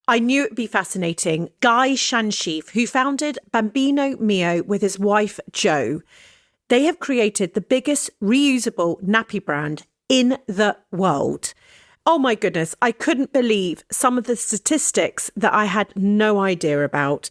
I knew it'd be fascinating. Guy Schanschieff, who founded Bambino Mio with his wife, Jo, they have created the biggest reusable nappy brand in the world. Oh my goodness, I couldn't believe some of the statistics that I had no idea about.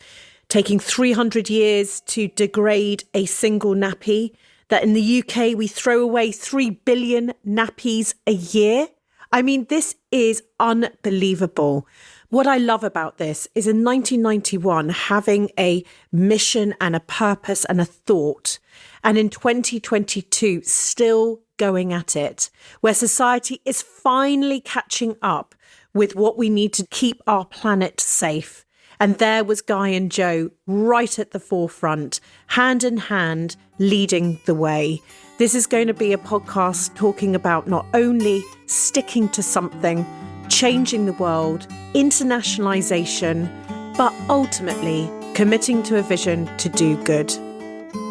Taking 300 years to degrade a single nappy, that in the UK we throw away 3 billion nappies a year. I mean, this is unbelievable. What I love about this is in 1991, having a mission and a purpose and a thought, and in 2022, still going at it, where society is finally catching up with what we need to keep our planet safe. And there was Guy and Jo right at the forefront, hand in hand, leading the way. This is going to be a podcast talking about not only sticking to something, changing the world, internationalization, but ultimately committing to a vision to do good.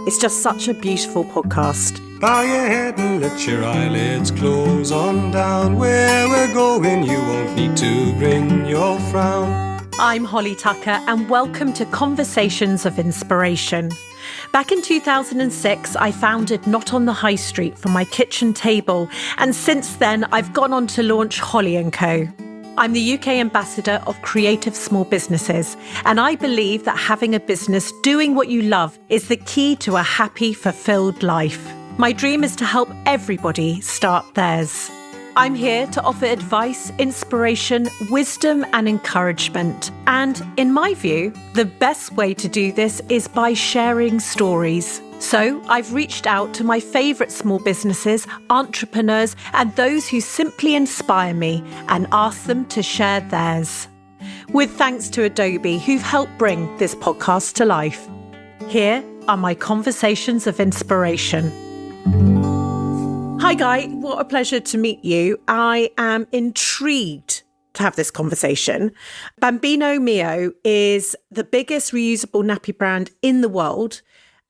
It's just such a beautiful podcast. Bow your head and let your eyelids close on down. Where we're going, you won't need to bring your frown. I'm Holly Tucker, and welcome to Conversations of Inspiration. Back in 2006, I founded Not on the High Street from my kitchen table, and since then, I've gone on to launch Holly & Co. I'm the UK ambassador of creative small businesses, and I believe that having a business doing what you love is the key to a happy, fulfilled life. My dream is to help everybody start theirs. I'm here to offer advice, inspiration, wisdom, and encouragement. And in my view, the best way to do this is by sharing stories. So I've reached out to my favourite small businesses, entrepreneurs, and those who simply inspire me and asked them to share theirs. With thanks to Adobe, who've helped bring this podcast to life. Here are my conversations of inspiration. Hi Guy, what a pleasure to meet you. I am intrigued to have this conversation. Bambino Mio is the biggest reusable nappy brand in the world,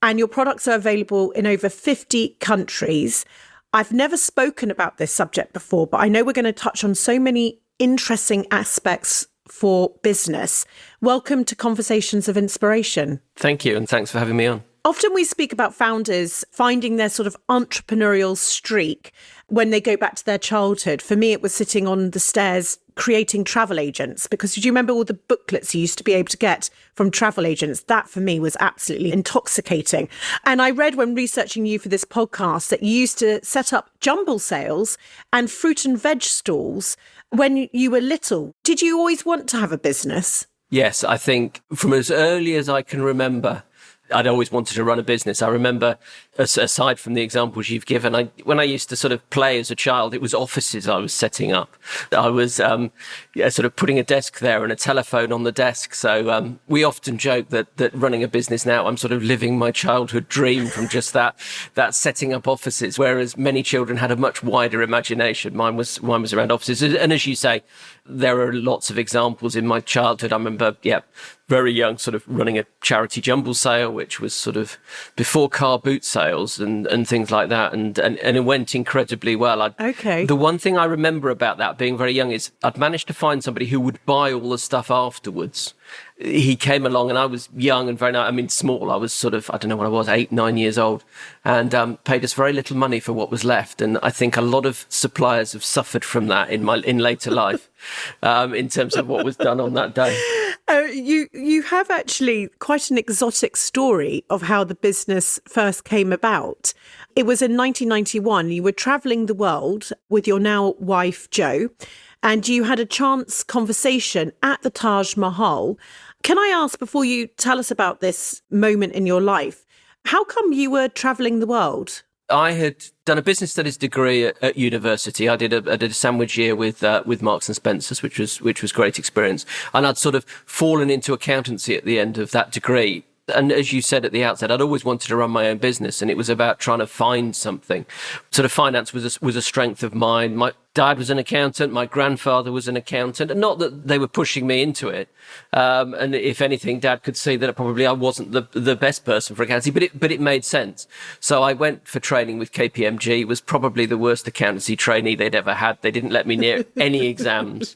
and your products are available in over 50 countries. I've never spoken about this subject before, but I know we're going to touch on so many interesting aspects for business. Welcome to Conversations of Inspiration. Thank you, and thanks for having me on. Often we speak about founders finding their sort of entrepreneurial streak when they go back to their childhood. For me, it was sitting on the stairs creating travel agents, because do you remember all the booklets you used to be able to get from travel agents? That for me was absolutely intoxicating. And I read when researching you for this podcast that you used to set up jumble sales and fruit and veg stalls when you were little. Did you always want to have a business? Yes, I think from as early as I can remember, I'd always wanted to run a business. I remember, aside from the examples you've given, when I used to sort of play as a child, it was offices I was setting up. I was sort of putting a desk there and a telephone on the desk. So we often joke that running a business now, I'm sort of living my childhood dream from just that setting up offices, whereas many children had a much wider imagination. Mine was around offices. And as you say, there are lots of examples in my childhood. I remember, very young, sort of running a charity jumble sale, which was sort of before car boot sales and things like that. And it went incredibly well. Okay. The one thing I remember about that being very young is I'd managed to find somebody who would buy all the stuff afterwards. He came along and I was young and small. I was sort of, I don't know what I was, 8, 9 years old, and paid us very little money for what was left. And I think a lot of suppliers have suffered from that in later life, in terms of what was done on that day. You have actually quite an exotic story of how the business first came about. It was in 1991. You were travelling the world with your now wife, Jo, and you had a chance conversation at the Taj Mahal. Can I ask, before you tell us about this moment in your life, how come you were travelling the world? I had done a business studies degree at university. I did a sandwich year with Marks and Spencer's, which was great experience. And I'd sort of fallen into accountancy at the end of that degree. And as you said at the outset, I'd always wanted to run my own business, and it was about trying to find something. Sort of finance was a strength of mine. My dad was an accountant. My grandfather was an accountant, and not that they were pushing me into it. And if anything, Dad could see that probably I wasn't the best person for accountancy, but it made sense. So I went for training with KPMG. It was probably the worst accountancy trainee they'd ever had. They didn't let me near any exams.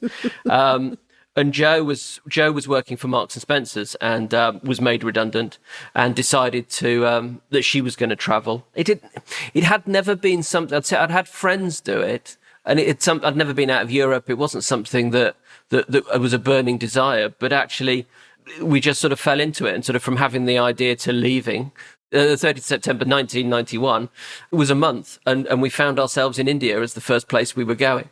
And Jo was working for Marks and Spencer's and was made redundant and decided that she was going to travel. It had never been something. I'd had friends do it, and I'd never been out of Europe. It wasn't something that was a burning desire, but actually we just sort of fell into it, and sort of from having the idea to leaving. The 30th September 1991, it was a month, and we found ourselves in India as the first place we were going.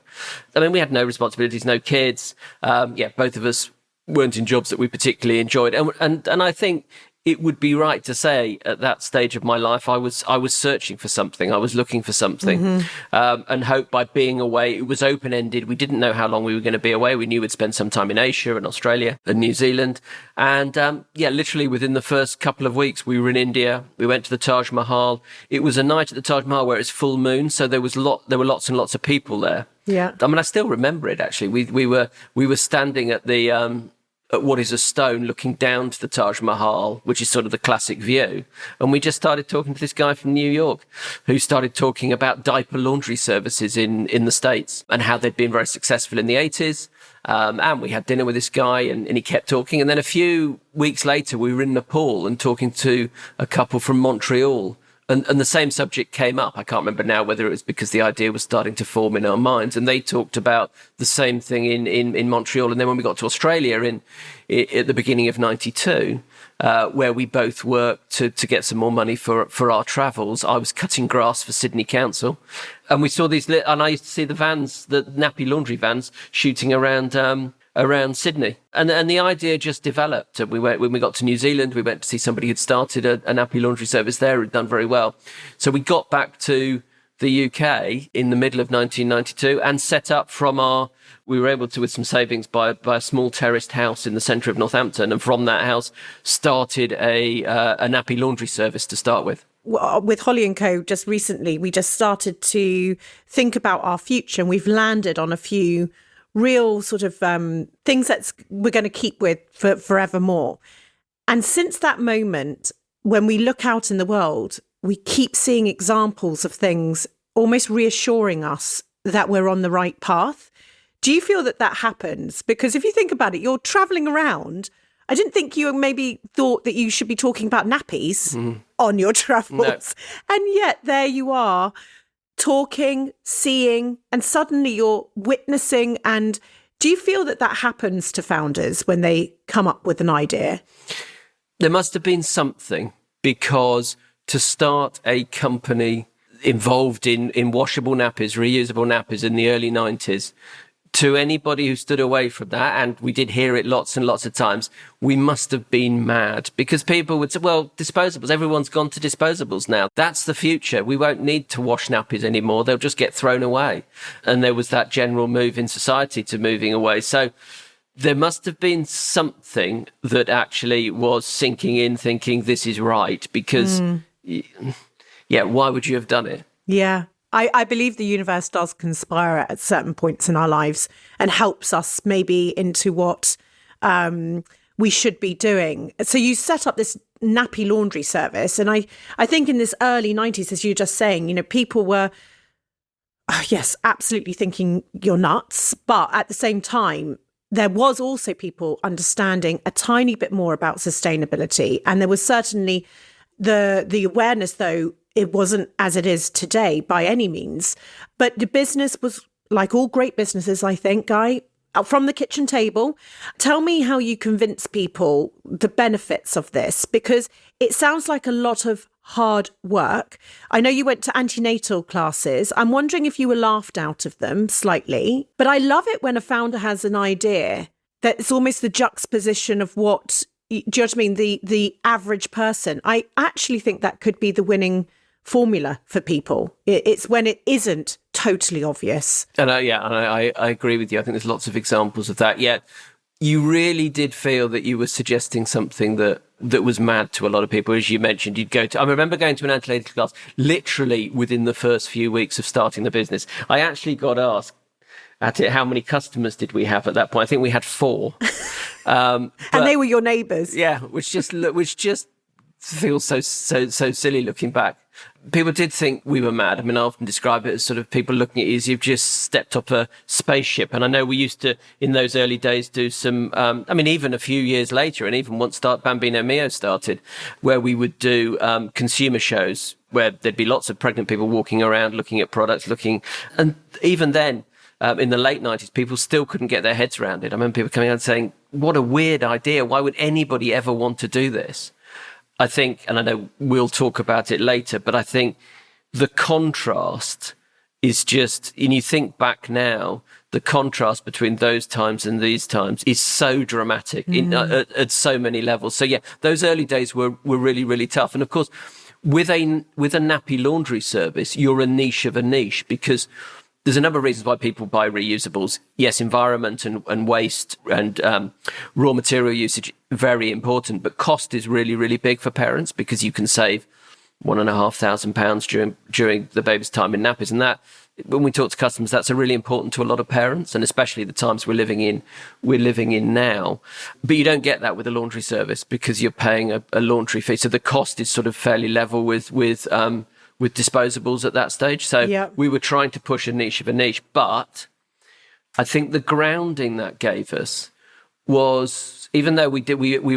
I mean, we had no responsibilities, no kids. Both of us weren't in jobs that we particularly enjoyed. And I think it would be right to say at that stage of my life, I was searching for something. I was looking for something, and hope by being away, it was open-ended. We didn't know how long we were going to be away. We knew we'd spend some time in Asia and Australia and New Zealand. And literally within the first couple of weeks, we were in India. We went to the Taj Mahal. It was a night at the Taj Mahal where it's full moon, so there were lots and lots of people there. Yeah, I mean, I still remember it actually. We were standing at the at what is a stone looking down to the Taj Mahal, which is sort of the classic view. And we just started talking to this guy from New York who started talking about diaper laundry services in the States and how they'd been very successful in the 80s. And we had dinner with this guy and he kept talking. And then a few weeks later, we were in Nepal and talking to a couple from Montreal. And the same subject came up. I can't remember now whether it was because the idea was starting to form in our minds. And they talked about the same thing in Montreal. And then when we got to Australia at the beginning of 92, where we both worked to get some more money for our travels, I was cutting grass for Sydney Council. And we saw and I used to see the vans, the nappy laundry vans, shooting around Sydney. And the idea just developed. When we got to New Zealand, we went to see somebody who'd started a nappy laundry service there, who'd done very well. So we got back to the UK in the middle of 1992 and set up we were able to, with some savings, buy a small terraced house in the centre of Northampton. And from that house, started a nappy laundry service to start with. With Holly & Co. just recently, we just started to think about our future, and we've landed on a few real sort of things that we're going to keep with for forevermore. And since that moment, when we look out in the world, we keep seeing examples of things almost reassuring us that we're on the right path. Do you feel that happens? Because if you think about it, you're traveling around. I didn't think you maybe thought that you should be talking about nappies on your travels. No. And yet there you are, talking, seeing, and suddenly you're witnessing. And do you feel that happens to founders when they come up with an idea? There must have been something, because to start a company involved in washable nappies, reusable nappies in the early 90s, to anybody who stood away from that, and we did hear it lots and lots of times, we must have been mad, because people would say, well, disposables, everyone's gone to disposables now. That's the future. We won't need to wash nappies anymore. They'll just get thrown away. And there was that general move in society to moving away. So there must have been something that actually was sinking in, thinking this is right, because, why would you have done it? Yeah. I believe the universe does conspire at certain points in our lives and helps us maybe into what we should be doing. So you set up this nappy laundry service. And I think in this early 90s, as you were just saying, people were, yes, absolutely thinking you're nuts. But at the same time, there was also people understanding a tiny bit more about sustainability. And there was certainly the awareness, though, it wasn't as it is today by any means. But the business was like all great businesses, I think, Guy, from the kitchen table. Tell me how you convince people the benefits of this, because it sounds like a lot of hard work. I know you went to antenatal classes. I'm wondering if you were laughed out of them slightly. But I love it when a founder has an idea that it's almost the juxtaposition of what, do you know what I mean, the average person. I actually think that could be the winning formula for people. It's when it isn't totally obvious. And I agree with you. I think there's lots of examples of that. Yet you really did feel that you were suggesting something that was mad to a lot of people. As you mentioned, I remember going to an antenatal class literally within the first few weeks of starting the business. I actually got asked at it, how many customers did we have at that point? I think we had 4. And they were your neighbours. Yeah, which just feels so silly looking back. People did think we were mad. I mean, I often describe it as sort of people looking at you as you've just stepped off a spaceship. And I know we used to, in those early days, do some, even a few years later, and even once Bambino Mio started, where we would do consumer shows where there'd be lots of pregnant people walking around, looking at products, and even then, in the late 90s, people still couldn't get their heads around it. I remember people coming out and saying, what a weird idea. Why would anybody ever want to do this? I think, and I know we'll talk about it later, but I think the contrast is just, and you think back now, the contrast between those times and these times is so dramatic at so many levels. So yeah, those early days were really, really tough. And of course, with a nappy laundry service, you're a niche of a niche, because there's a number of reasons why people buy reusables. Yes, environment and waste and raw material usage, very important. But cost is really, really big for parents, because you can save £1,500 during the baby's time in nappies. And that, when we talk to customers, that's really important to a lot of parents, and especially the times we're living in now. But you don't get that with a laundry service, because you're paying a laundry fee. So the cost is sort of fairly level with disposables at that stage. So we were trying to push a niche of a niche, but I think the grounding that gave us was, even though we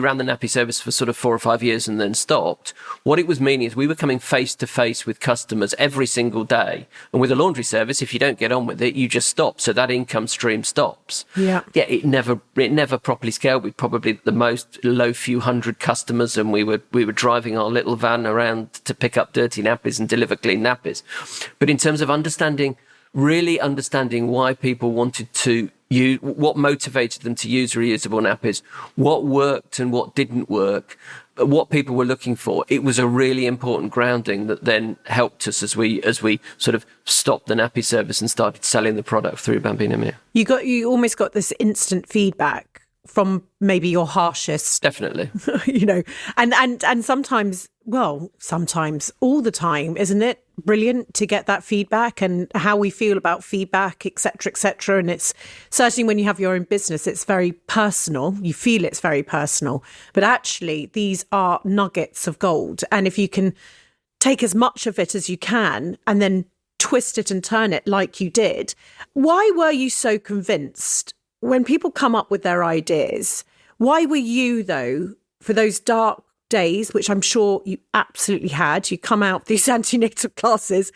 ran the nappy service for sort of 4 or 5 years and then stopped, what it was meaning is we were coming face to face with customers every single day. And with a laundry service, if you don't get on with it, you just stop. So that income stream stops. Yeah, it never properly scaled. We probably the most low few hundred customers, and we were driving our little van around to pick up dirty nappies and deliver clean nappies. But in terms of really understanding why people wanted to use, what motivated them to use reusable nappies, what worked and what didn't work, what people were looking for, it was a really important grounding that then helped us as we sort of stopped the nappy service and started selling the product through Bambino Mio. You almost got this instant feedback from maybe your harshest, definitely, and sometimes all the time, isn't it brilliant to get that feedback and how we feel about feedback, etc. And it's certainly when you have your own business, it's very personal. You feel it's very personal, but actually these are nuggets of gold. And if you can take as much of it as you can and then twist it and turn it like you did, why were you so convinced when people come up with their ideas? Why were you, though, for those dark days, which I'm sure you absolutely had, you come out these antenatal classes,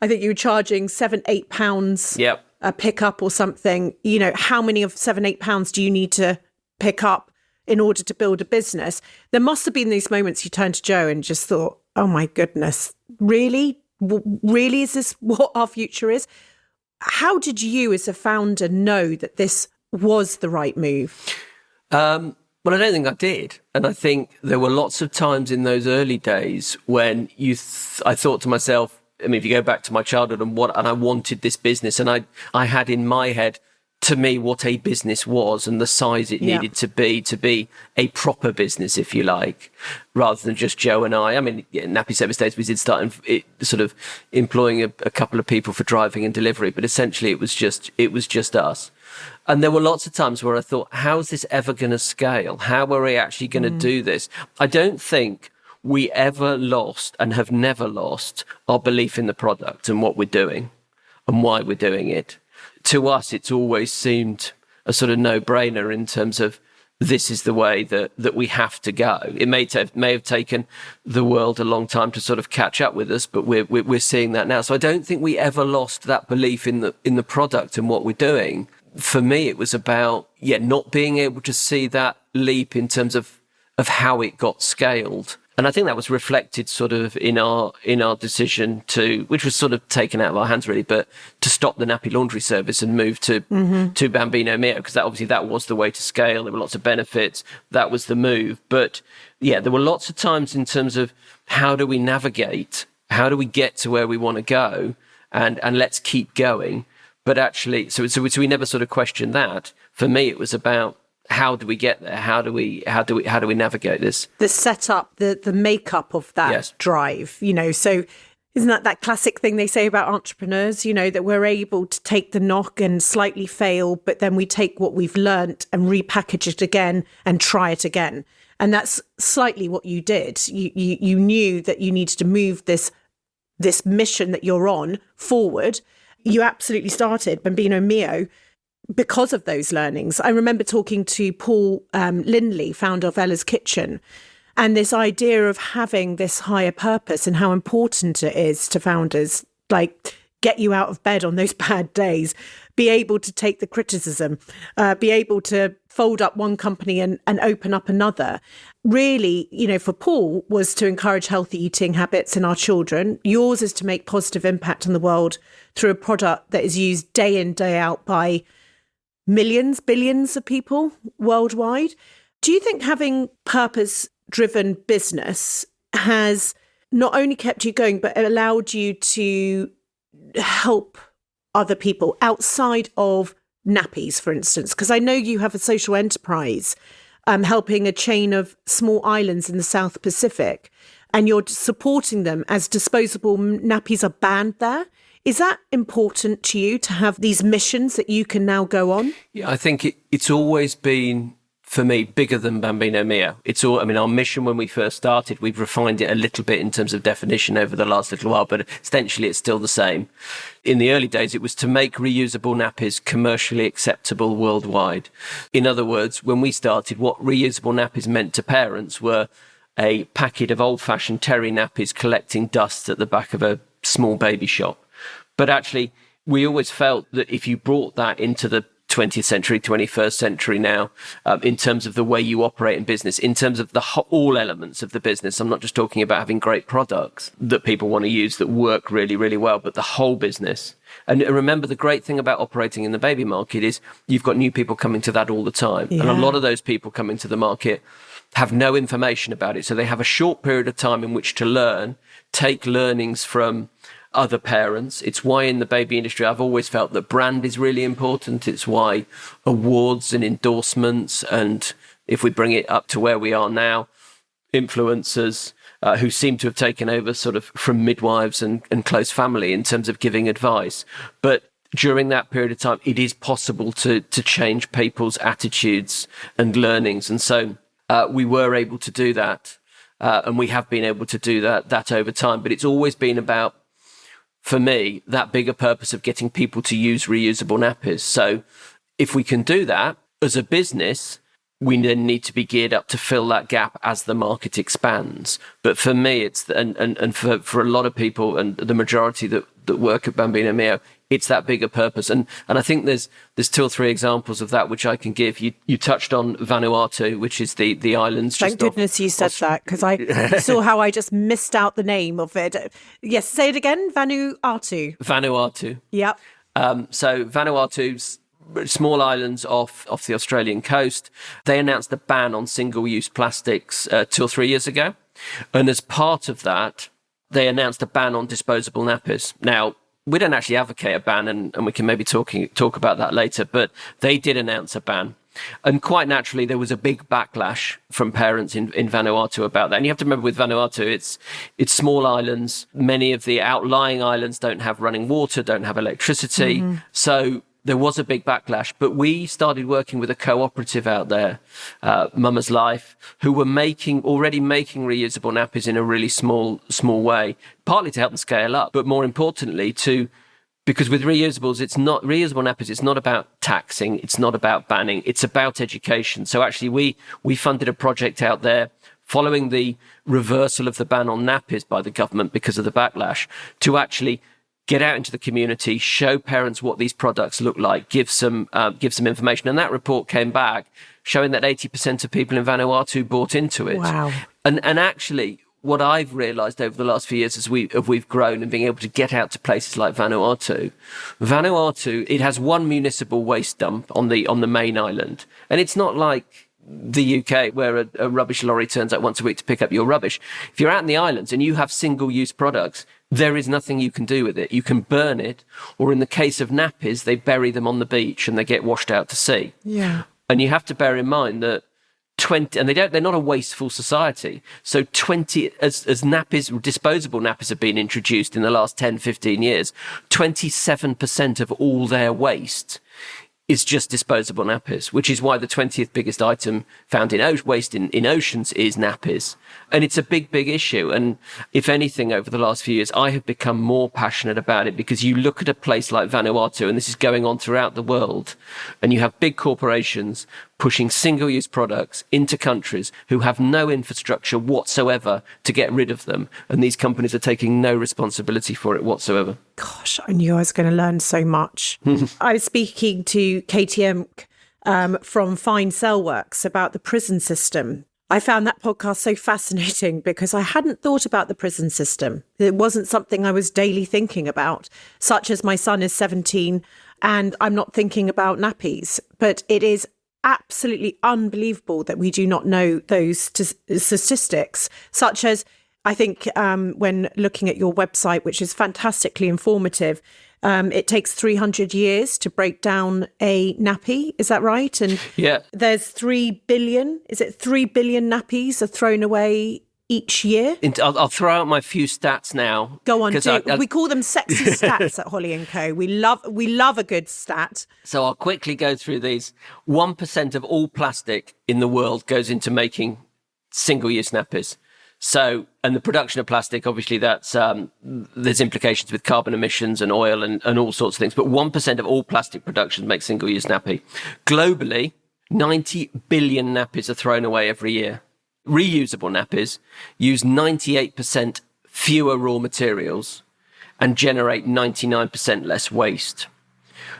I think you were charging £7-8 a pickup or something. How many of £7-8 do you need to pick up in order to build a business? There must have been these moments you turned to Jo and just thought, oh my goodness, really is this what our future is? How did you as a founder know that this was the right move? Well, I don't think I did. And I think there were lots of times in those early days when I thought to myself, I mean, if you go back to my childhood and I wanted this business, and I had in my head, to me, what a business was and the size it needed to be a proper business, if you like, rather than just Jo and I. I mean, Nappy Service Days, we did start sort of employing a couple of people for driving and delivery, but essentially it was just us. And there were lots of times where I thought, how's this ever going to scale? How are we actually going to do this? I don't think we ever lost and have never lost our belief in the product and what we're doing and why we're doing it. To us, it's always seemed a sort of no-brainer in terms of this is the way that we have to go. It may have taken the world a long time to sort of catch up with us, but we're seeing that now. So I don't think we ever lost that belief in the product and what we're doing. For me, it was about not being able to see that leap in terms of how it got scaled. And I think that was reflected sort of in our decision which was sort of taken out of our hands really, but to stop the nappy laundry service and move to Bambino Mio, because that was the way to scale. There were lots of benefits. That was the move. But there were lots of times in terms of how do we navigate? How do we get to where we want to go? And let's keep going. But actually, so we never sort of questioned that. For me, it was about, how do we get there? How do we navigate this? The setup, the makeup of that drive, so isn't that classic thing they say about entrepreneurs, that we're able to take the knock and slightly fail, but then we take what we've learnt and repackage it again and try it again. And that's slightly what you did. You knew that you needed to move this this mission that you're on forward. You absolutely started Bambino Mio because of those learnings. I remember talking to Paul Lindley, founder of Ella's Kitchen, and this idea of having this higher purpose and how important it is to founders, like get you out of bed on those bad days, be able to take the criticism, be able to fold up one company and open up another. Really, for Paul was to encourage healthy eating habits in our children. Yours is to make positive impact on the world through a product that is used day in, day out by millions, billions of people worldwide. Do you think having purpose-driven business has not only kept you going, but allowed you to help other people outside of nappies, for instance? Because I know you have a social enterprise helping a chain of small islands in the South Pacific, and you're supporting them as disposable nappies are banned there. Is that important to you to have these missions that you can now go on? Yeah, I think it's always been, for me, bigger than Bambino Mio. Our mission when we first started, we've refined it a little bit in terms of definition over the last little while, but essentially it's still the same. In the early days, it was to make reusable nappies commercially acceptable worldwide. In other words, when we started, what reusable nappies meant to parents were a packet of old-fashioned terry nappies collecting dust at the back of a small baby shop. But actually, we always felt that if you brought that into the 20th century, 21st century now, in terms of the way you operate in business, in terms of all elements of the business. I'm not just talking about having great products that people want to use that work really, really well, but the whole business. And remember, the great thing about operating in the baby market is you've got new people coming to that all the time. Yeah. And a lot of those people coming to the market have no information about it. So they have a short period of time in which to learn, take learnings from other parents. It's why in the baby industry, I've always felt that brand is really important. It's why awards and endorsements, and if we bring it up to where we are now, influencers who seem to have taken over sort of from midwives and close family in terms of giving advice. But during that period of time, it is possible to change people's attitudes and learnings. And so we were able to do that. And we have been able to do that over time. But it's always been about, for me, that bigger purpose of getting people to use reusable nappies. So if we can do that as a business, we then need to be geared up to fill that gap as the market expands. But for me, it's and for a lot of people, and the majority that work at Bambino Mio, it's that bigger purpose. And I think there's 2 or 3 examples of that which I can give. You touched on Vanuatu, which is the islands. Thank goodness you said that, because I saw how I just missed out the name of it. Yes, say it again. Vanuatu. Vanuatu. Yep. So Vanuatu's small islands off the Australian coast. They announced a ban on single-use plastics 2 or 3 years ago. And as part of that, they announced a ban on disposable nappies. Now, we don't actually advocate a ban, and we can maybe talk about that later, but they did announce a ban. And quite naturally, there was a big backlash from parents in Vanuatu about that. And you have to remember, with Vanuatu, it's small islands. Many of the outlying islands don't have running water, don't have electricity. Mm-hmm. So there was a big backlash. But we started working with a cooperative out there, Mama's Life, who were already making reusable nappies in a really small way, partly to help them scale up, but more importantly because with reusable nappies, it's not about taxing, it's not about banning, it's about education. So actually we funded a project out there following the reversal of the ban on nappies by the government because of the backlash, to actually get out into the community, show parents what these products look like, give some information. And that report came back showing that 80% of people in Vanuatu bought into it. Wow. And actually, what I've realised over the last few years as we've grown and being able to get out to places like Vanuatu, it has one municipal waste dump on the main island. And it's not like the UK, where a rubbish lorry turns up once a week to pick up your rubbish. If you're out in the islands and you have single-use products, there is nothing you can do with it. You can burn it, or in the case of nappies, they bury them on the beach and they get washed out to sea. Yeah. And you have to bear in mind that they're not a wasteful society. So as nappies, disposable nappies have been introduced in the last 10, 15 years, 27% of all their waste is just disposable nappies, which is why the 20th biggest item found in waste in oceans is nappies. And it's a big, big issue. And if anything, over the last few years, I have become more passionate about it, because you look at a place like Vanuatu, and this is going on throughout the world, and you have big corporations pushing single-use products into countries who have no infrastructure whatsoever to get rid of them. And these companies are taking no responsibility for it whatsoever. Gosh, I knew I was going to learn so much. I was speaking to KTM from Fine Cell Works about the prison system. I found that podcast so fascinating because I hadn't thought about the prison system. It wasn't something I was daily thinking about, such as my son is 17 and I'm not thinking about nappies. But it is absolutely unbelievable that we do not know those statistics, such as, I think when looking at your website, which is fantastically informative, it takes 300 years to break down a nappy. Is that right? And yeah, there's 3 billion. Is it 3 billion nappies are thrown away each year? I'll throw out my few stats now. Go on, we call them sexy stats at Holly & Co. We love a good stat. So I'll quickly go through these. 1% of all plastic in the world goes into making single-use nappies. So, and the production of plastic, obviously that's, there's implications with carbon emissions and oil and all sorts of things. But 1% of all plastic production makes single-use nappy. Globally, 90 billion nappies are thrown away every year. Reusable nappies use 98% fewer raw materials and generate 99% less waste.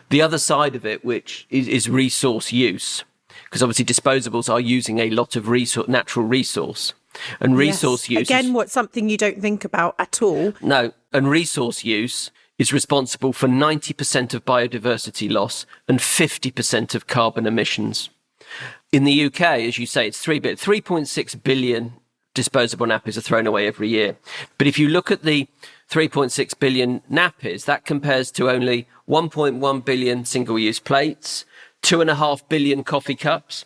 The other side of it, which is resource use, because obviously disposables are using a lot of natural resource. And resource use... Again, what's something you don't think about at all. No, and resource use is responsible for 90% of biodiversity loss and 50% of carbon emissions. In the UK, as you say, it's 3.6 billion disposable nappies are thrown away every year. But if you look at the 3.6 billion nappies, that compares to only 1.1 billion single-use plates, 2.5 billion coffee cups.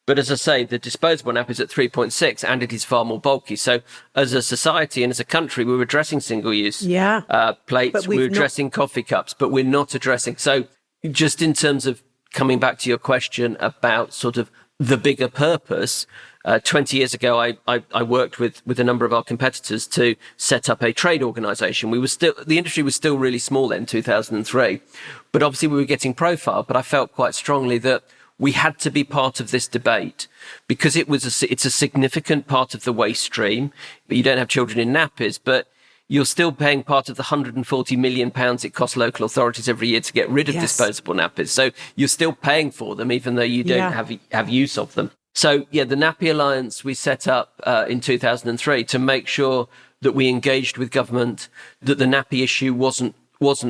But as I say, the disposable nappy is at 3.6 and it is far more bulky. So as a society and as a country, we were addressing single-use plates, we were addressing coffee cups, but we're not addressing. So just in terms of coming back to your question about sort of the bigger purpose, 20 years ago, I worked with a number of our competitors to set up a trade organisation. The industry was still really small then, 2003, but obviously we were getting profile. But I felt quite strongly that we had to be part of this debate because it's a significant part of the waste stream. But you don't have children in nappies, but you're still paying part of the £140 million it costs local authorities every year to get rid of disposable nappies. So you're still paying for them, even though you don't have use of them. So, the Nappy Alliance we set up in 2003 to make sure that we engaged with government, that the nappy issue wasn't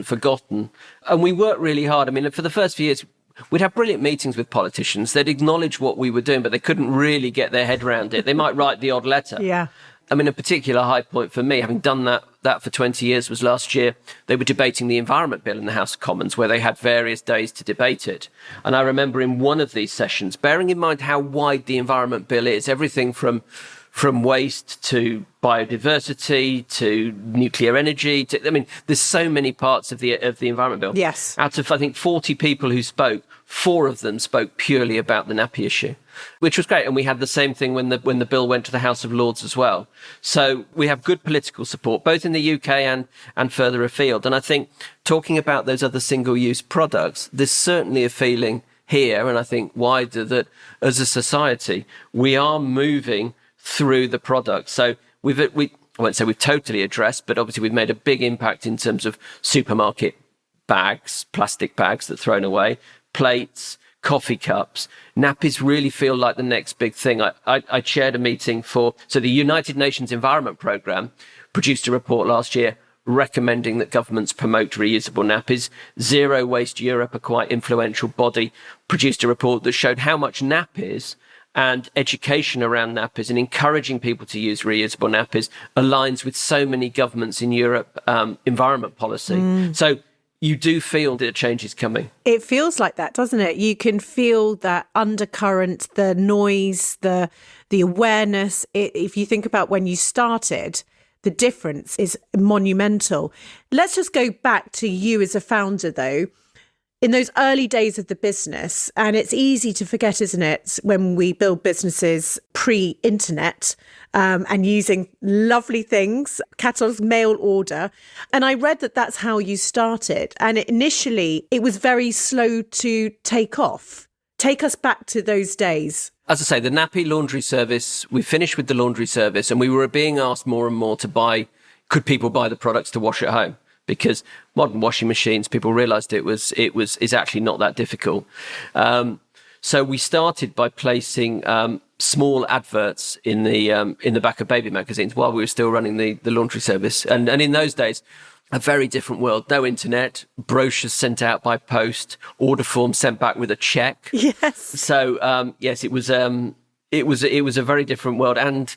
forgotten. And we worked really hard. I mean, for the first few years, we'd have brilliant meetings with politicians. They'd acknowledge what we were doing, but they couldn't really get their head around it. They might write the odd letter. Yeah. I mean, a particular high point for me, having done that for 20 years, was last year. They were debating the Environment Bill in the House of Commons, where they had various days to debate it. And I remember in one of these sessions, bearing in mind how wide the Environment Bill is, everything from waste to biodiversity to nuclear energy. There's so many parts of the Environment Bill. Yes. Out of, I think, 40 people who spoke, 4 of them spoke purely about the nappy issue, which was great. And we had the same thing when the bill went to the House of Lords as well. So we have good political support, both in the UK and further afield. And I think talking about those other single-use products, there's certainly a feeling here, and I think wider, that as a society, we are moving through the product. So I won't say we've totally addressed, but obviously we've made a big impact in terms of supermarket bags, plastic bags that are thrown away, plates, coffee cups. Nappies really feel like the next big thing. I chaired a meeting so the United Nations Environment Programme produced a report last year recommending that governments promote reusable nappies. Zero Waste Europe, a quite influential body, produced a report that showed how much nappies and education around nappies and encouraging people to use reusable nappies aligns with so many governments in Europe environment policy. So you do feel that change is coming. It feels like that, doesn't it? You can feel that undercurrent, the noise, the awareness. If you think about when you started, the difference is monumental. Let's just go back to you as a founder, though. in those early days of the business, and it's easy to forget, isn't it, when we build businesses pre-internet, and using lovely things, catalogs, mail order. And I read that that's how you started. And initially, it was very slow to take off. Take us back to those days. As I say, the nappy laundry service, we finished with the laundry service, and we were being asked more and more to buy, could people buy the products to wash at home? Because modern washing machines, people realised is actually not that difficult. So we started by placing small adverts in the back of baby magazines while we were still running the laundry service. And in those days, a very different world. No internet, brochures sent out by post, order forms sent back with a check. Yes. So yes, it was a very different world, and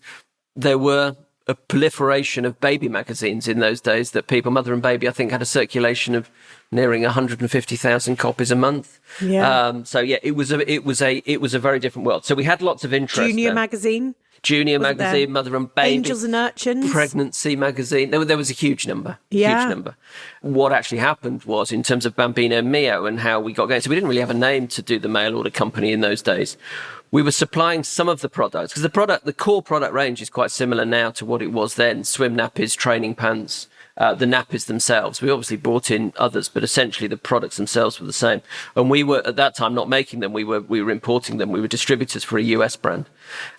there were a proliferation of baby magazines in those days that people, Mother and Baby, I think, had a circulation of nearing 150,000 copies a month. Yeah. So yeah, it was a very different world. So we had lots of interest. Junior magazine. Junior Wasn't magazine, there? Mother and Baby. Angels and Urchins. Pregnancy magazine. There was a huge number. Yeah. Huge number. What actually happened was, in terms of Bambino Mio and how we got going, so we didn't really have a name to do the mail order company in those days. We were supplying some of the products, because the core product range is quite similar now to what it was then. Swim nappies, training pants, the nappies themselves. We obviously brought in others, but essentially the products themselves were the same. And we were, at that time, not making them. We were importing them. We were distributors for a US brand.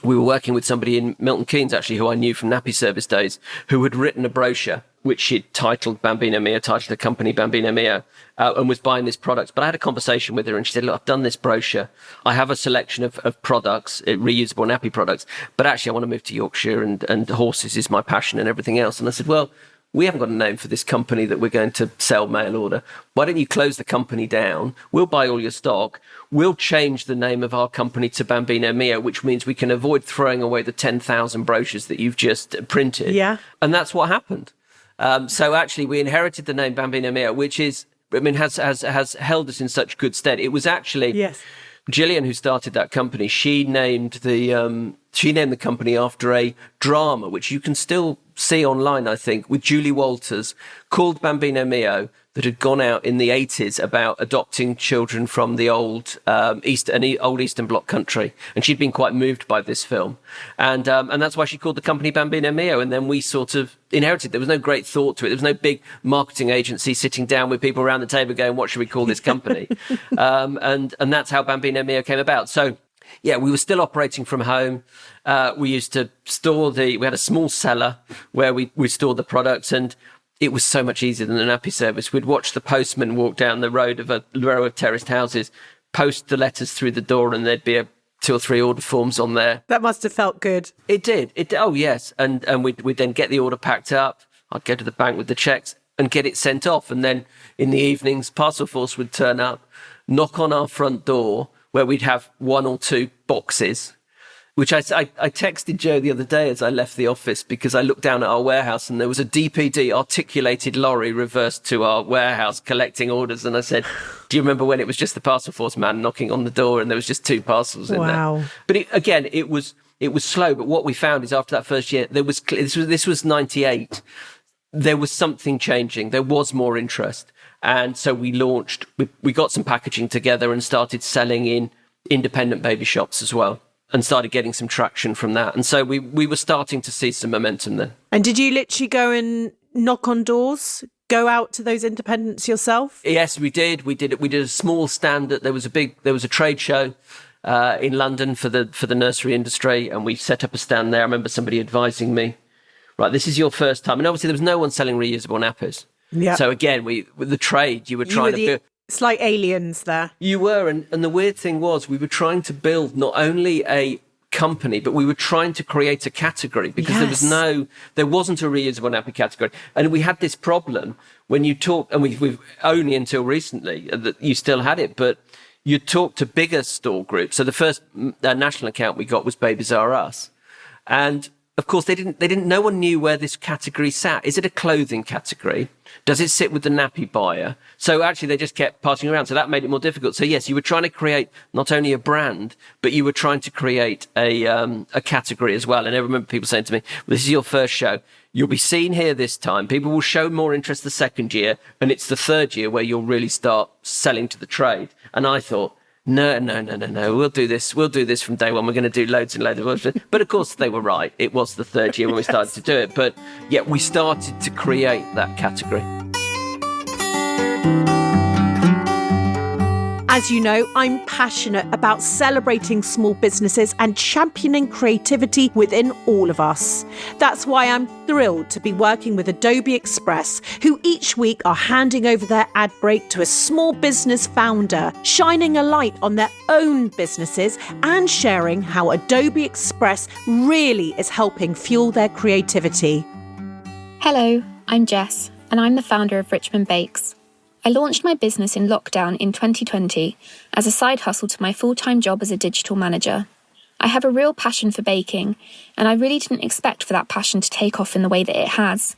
We were working with somebody in Milton Keynes, actually, who I knew from nappy service days, who had written a brochure which she'd titled Bambino Mio, titled the company Bambino Mio, and was buying this product. But I had a conversation with her, and she said, look, I've done this brochure. I have a selection of products, reusable nappy products, but actually I want to move to Yorkshire, and horses is my passion and everything else. And I said, well, we haven't got a name for this company that we're going to sell mail order. Why don't you close the company down? We'll buy all your stock. We'll change the name of our company to Bambino Mio, which means we can avoid throwing away the 10,000 brochures that you've just printed. Yeah. And that's what happened. So actually, we inherited the name Bambino Mio, which has held us in such good stead. It was actually Gillian who started that company. She named the company after a drama, which you can still see online, I think, with Julie Walters, called Bambino Mio, that had gone out in the 80s about adopting children from the old Eastern Bloc country. And she'd been quite moved by this film. And that's why she called the company Bambino Mio. And then we sort of inherited. There was no great thought to it. There was no big marketing agency sitting down with people around the table going, what should we call this company? And that's how Bambino Mio came about. So, yeah, we were still operating from home. We used to we had a small cellar where we stored the products, and it was so much easier than the nappy service. We'd watch the postman walk down the road of a row of terraced houses, post the letters through the door, and there'd be 2 or 3 order forms on there. That must have felt good. It did. Oh, yes. And we'd then get the order packed up. I'd go to the bank with the checks and get it sent off. And then in the evenings, parcel force would turn up, knock on our front door, where we'd have 1 or 2 boxes, which I texted Joe the other day as I left the office, because I looked down at our warehouse and there was a DPD articulated lorry reversed to our warehouse collecting orders. And I said, do you remember when it was just the parcel force man knocking on the door and there was just 2 parcels in there? But it was slow. But what we found is, after that first year, this was 98. There was something changing. There was more interest. And so we got some packaging together and started selling in independent baby shops as well, and started getting some traction from that. And so we were starting to see some momentum then. And did you literally go and knock on doors, go out to those independents yourself? Yes, we did. We did a small stand. There was a trade show in London for the nursery industry, and we set up a stand there. I remember somebody advising me, right, this is your first time. And obviously there was no one selling reusable nappies. Yeah. So again, with the trade, you were trying to build. It's like aliens there. You were, and the weird thing was, we were trying to build not only a company, but we were trying to create a category, because there wasn't a reusable nappy category. And we had this problem when you talk, and we've only until recently that you still had it, but you talk to bigger store groups. So the first national account we got was Babies R Us. And of course, no one knew where this category sat. Is it a clothing category? Does it sit with the nappy buyer? So actually they just kept passing around. So that made it more difficult. So yes, you were trying to create not only a brand, but you were trying to create a category as well. And I remember people saying to me, well, this is your first show. You'll be seen here this time. People will show more interest the second year. And it's the third year where you'll really start selling to the trade. And I thought, no. We'll do this from day one. We're going to do loads and loads of it. But of course, they were right. It was the third year when we started to do it. But yeah, we started to create that category. As you know, I'm passionate about celebrating small businesses and championing creativity within all of us. That's why I'm thrilled to be working with Adobe Express, who each week are handing over their ad break to a small business founder, shining a light on their own businesses and sharing how Adobe Express really is helping fuel their creativity. Hello, I'm Jess, and I'm the founder of Richmond Bakes. I launched my business in lockdown in 2020 as a side hustle to my full-time job as a digital manager. I have a real passion for baking, and I really didn't expect for that passion to take off in the way that it has.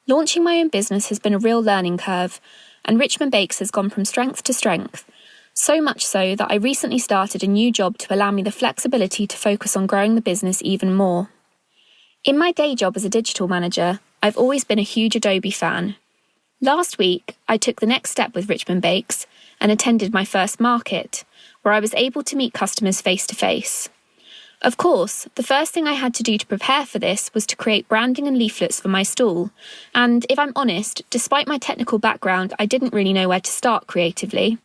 Launching my own business has been a real learning curve, and Richmond Bakes has gone from strength to strength, so much so that I recently started a new job to allow me the flexibility to focus on growing the business even more. In my day job as a digital manager, I've always been a huge Adobe fan. Last week, I took the next step with Richmond Bakes and attended my first market, where I was able to meet customers face to face. Of course, the first thing I had to do to prepare for this was to create branding and leaflets for my stall. And if I'm honest, despite my technical background, I didn't really know where to start creatively.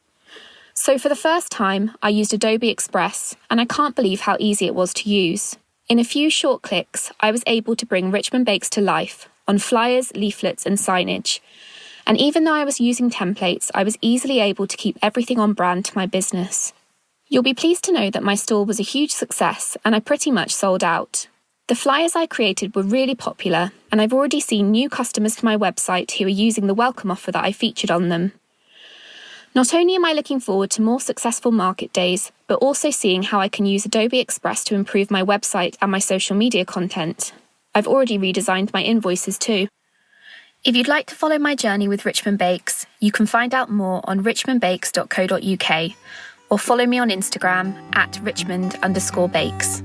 So for the first time, I used Adobe Express, and I can't believe how easy it was to use. In a few short clicks, I was able to bring Richmond Bakes to life on flyers, leaflets, and signage. And even though I was using templates, I was easily able to keep everything on brand to my business. You'll be pleased to know that my stall was a huge success and I pretty much sold out. The flyers I created were really popular, and I've already seen new customers to my website who are using the welcome offer that I featured on them. Not only am I looking forward to more successful market days, but also seeing how I can use Adobe Express to improve my website and my social media content. I've already redesigned my invoices too. If you'd like to follow my journey with Richmond Bakes, you can find out more on richmondbakes.co.uk or follow me on Instagram at richmond_bakes.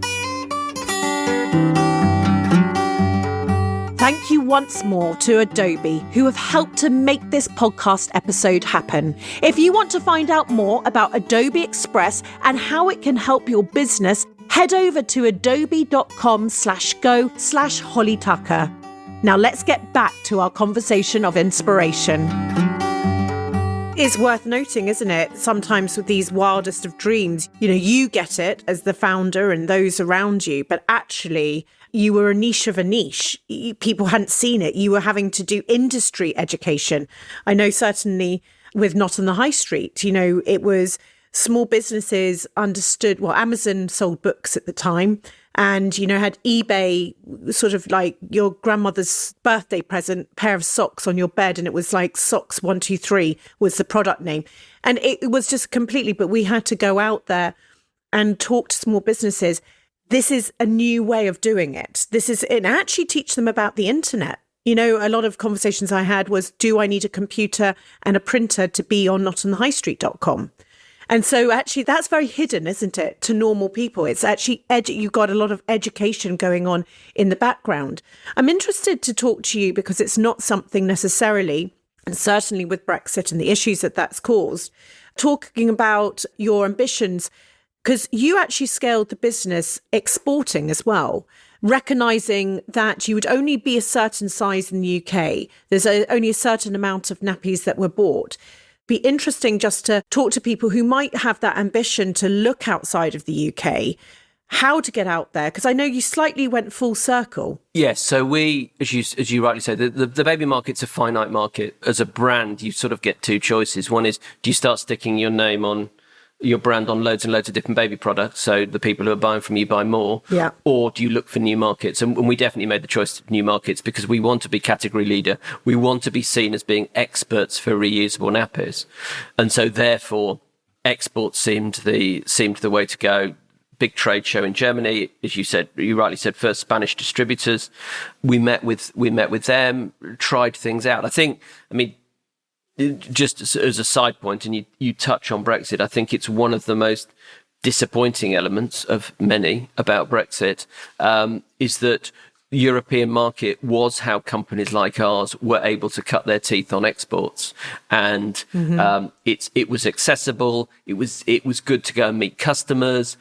Thank you once more to Adobe, who have helped to make this podcast episode happen. If you want to find out more about Adobe Express and how it can help your business, head over to adobe.com/go/hollytucker. Now let's get back to our conversation of inspiration. It's worth noting, isn't it? Sometimes with these wildest of dreams, you get it as the founder and those around you, but actually you were a niche of a niche. People hadn't seen it. You were having to do industry education. I know certainly with Not on the High Street, it was small businesses understood, Amazon sold books at the time. And, had eBay sort of like your grandmother's birthday present, pair of socks on your bed. And it was like Socks 123 was the product name. And it was just completely, but we had to go out there and talk to small businesses. This is a new way of doing it. And actually teach them about the internet. A lot of conversations I had was, do I need a computer and a printer to be on notonthehighstreet.com? And so actually that's very hidden, isn't it, to normal people? It's actually, you've got a lot of education going on in the background. I'm interested to talk to you because it's not something necessarily, and certainly with Brexit and the issues that that's caused, talking about your ambitions, because you actually scaled the business exporting as well, recognising that you would only be a certain size in the UK. There's only a certain amount of nappies that were bought. Be interesting just to talk to people who might have that ambition to look outside of the UK, how to get out there, because I know you slightly went full circle. Yes, so we, as you rightly say, the baby market's a finite market. As a brand, you sort of get two choices. One is, do you start sticking your name on your brand on loads and loads of different baby products, so the people who are buying from you buy more? Yeah. Or do you look for new markets? And we definitely made the choice of new markets because we want to be category leader. We want to be seen as being experts for reusable nappies. And so therefore, export seemed the way to go. big trade show in Germany. As you rightly said, first Spanish distributors. We met with them, tried things out. Just as a side point, and you touch on Brexit, I think it's one of the most disappointing elements of many about Brexit, is that the European market was how companies like ours were able to cut their teeth on exports, and it was accessible. It was good to go and meet customers.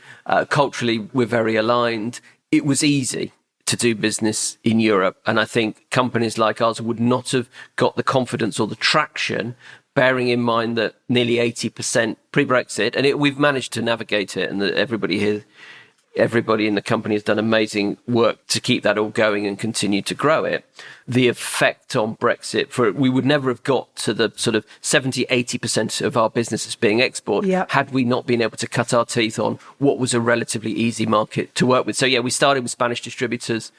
Culturally, we're very aligned. It was easy to do business in Europe, and I think companies like ours would not have got the confidence or the traction, bearing in mind that nearly 80% pre-Brexit, and we've managed to navigate it, and that everybody in the company has done amazing work to keep that all going and continue to grow it. The effect on Brexit, we would never have got to the sort of 70, 80% of our businesses being export had we not been able to cut our teeth on what was a relatively easy market to work with. So we started with Spanish distributors.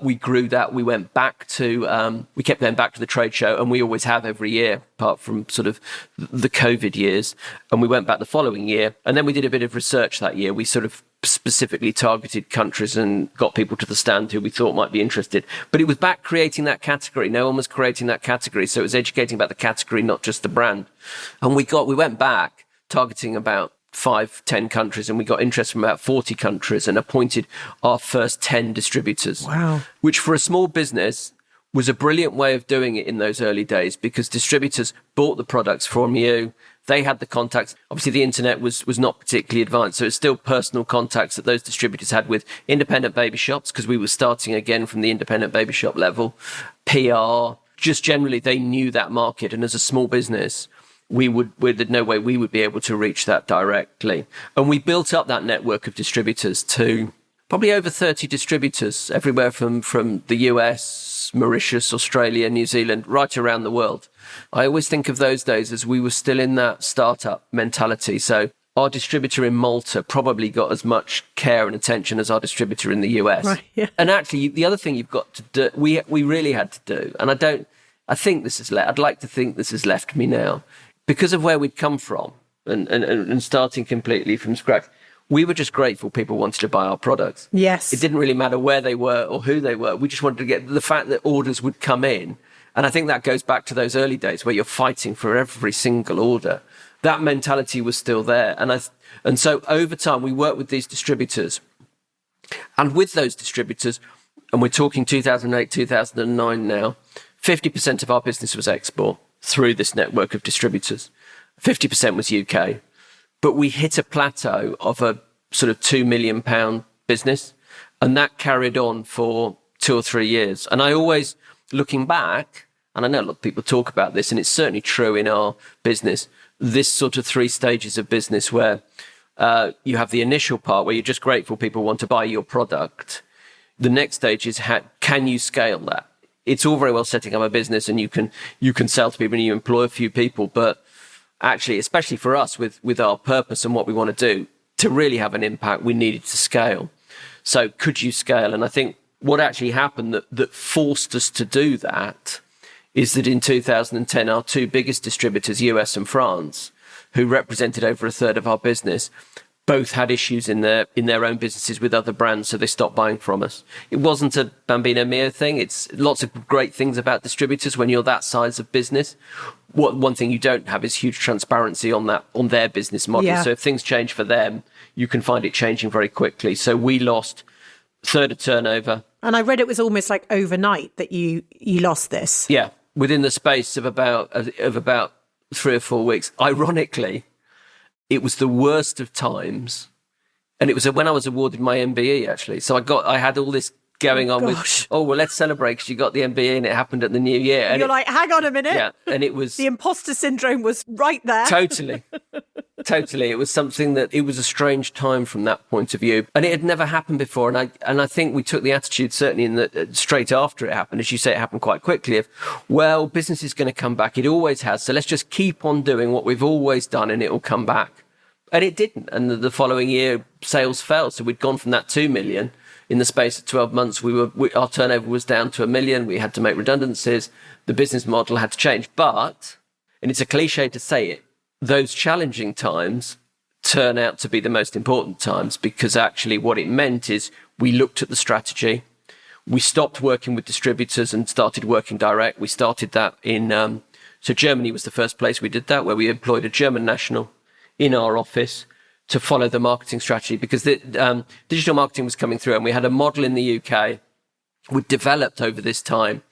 We grew that. We went back to, we kept going back to the trade show, and we always have every year, apart from sort of the COVID years. And we went back the following year. And then we did a bit of research that year. We sort of specifically targeted countries and got people to the stand who we thought might be interested. But it was back creating that category. No one was creating that category. So it was educating about the category, not just the brand. And we went back targeting about 5-10 countries, and we got interest from about 40 countries and appointed our first 10 distributors. Wow. Which for a small business was a brilliant way of doing it in those early days, because distributors bought the products from you. They had the contacts. Obviously, the internet was not particularly advanced, so it's still personal contacts that those distributors had with independent baby shops, because we were starting again from the independent baby shop level. PR, just generally, they knew that market, and as a small business, there's no way we would be able to reach that directly. And we built up that network of distributors to probably over 30 distributors, everywhere from the US, Mauritius, Australia, New Zealand, right around the world. I always think of those days as we were still in that startup mentality. So our distributor in Malta probably got as much care and attention as our distributor in the US. Right, yeah. And actually, the other thing you've got to do, we really had to do, and I'd like to think this has left me now, because of where we'd come from and starting completely from scratch. We were just grateful people wanted to buy our products. Yes. It didn't really matter where they were or who they were. We just wanted to get the fact that orders would come in. And I think that goes back to those early days where you're fighting for every single order. That mentality was still there. And so over time, we worked with these distributors. And with those distributors, and we're talking 2008, 2009 now, 50% of our business was export through this network of distributors. 50% was UK. But we hit a plateau of a sort of £2 million business, and that carried on for 2 or 3 years. And I always, looking back, and I know a lot of people talk about this, and it's certainly true in our business, this sort of 3 stages of business where you have the initial part where you're just grateful people want to buy your product. The next stage is can you scale that? It's all very well setting up a business, and you can sell to people and you employ a few people, but actually, especially for us with our purpose and what we want to do, to really have an impact, we needed to scale. So could you scale? And I think what actually happened that forced us to do that is that in 2010, our 2 biggest distributors, US and France, who represented over a third of our business, both had issues in their own businesses with other brands, so they stopped buying from us. It wasn't a Bambino Mio thing. It's lots of great things about distributors when you're that size of business. One thing you don't have is huge transparency on their business model. Yeah. So if things change for them, you can find it changing very quickly. So we lost a third of turnover. And I read it was almost like overnight that you lost this. Yeah, within the space of about 3 or 4 weeks. Ironically, it was the worst of times, and it was when I was awarded my MBE, actually. So I had all this going on with, let's celebrate because you got the MBE and it happened at the new year. And you're like, hang on a minute. Yeah, and it was... The imposter syndrome was right there. Totally. It was something it was a strange time from that point of view. And it had never happened before. And I think we took the attitude, certainly straight after it happened, as you say, it happened quite quickly, of, business is going to come back. It always has. So let's just keep on doing what we've always done and it will come back. And it didn't. And the following year, sales fell. So we'd gone from that 2 million. In the space of 12 months, our turnover was down to 1 million. We had to make redundancies. The business model had to change. But, and it's a cliche to say it, those challenging times turn out to be the most important times, because actually what it meant is we looked at the strategy. We stopped working with distributors and started working direct. We started that in, so Germany was the first place we did that, where we employed a German national in our office to follow the marketing strategy, because the digital marketing was coming through, and we had a model in the UK. We developed over this time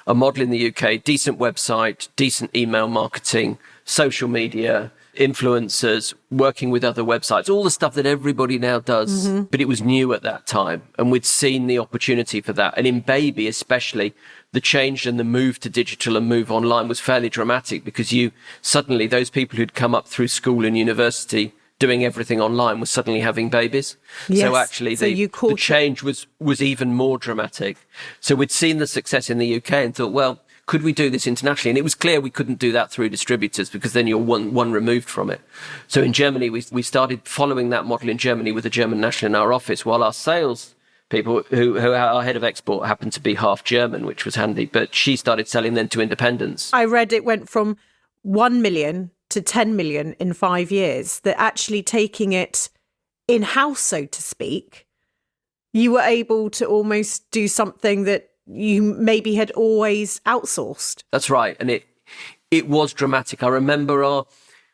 a model in the UK, decent website, decent email marketing, social media, influencers, working with other websites, all the stuff that everybody now does. But it was new at that time, and we'd seen the opportunity for that. And in Baby especially, the change and the move to digital and move online was fairly dramatic, because you suddenly, those people who'd come up through school and university doing everything online were suddenly having babies. Yes. So actually the change was even more dramatic. So we'd seen the success in the UK and thought, well, could we do this internationally? And it was clear we couldn't do that through distributors, because then you're one removed from it. So in Germany, we started following that model in Germany with a German national in our office, while our sales people, who our head of export happened to be half German, which was handy, but she started selling then to independents. I read it went from 1 million to 10 million in 5 years, that actually taking it in-house, so to speak, you were able to almost do something that you maybe had always outsourced. That's right. And it was dramatic. I remember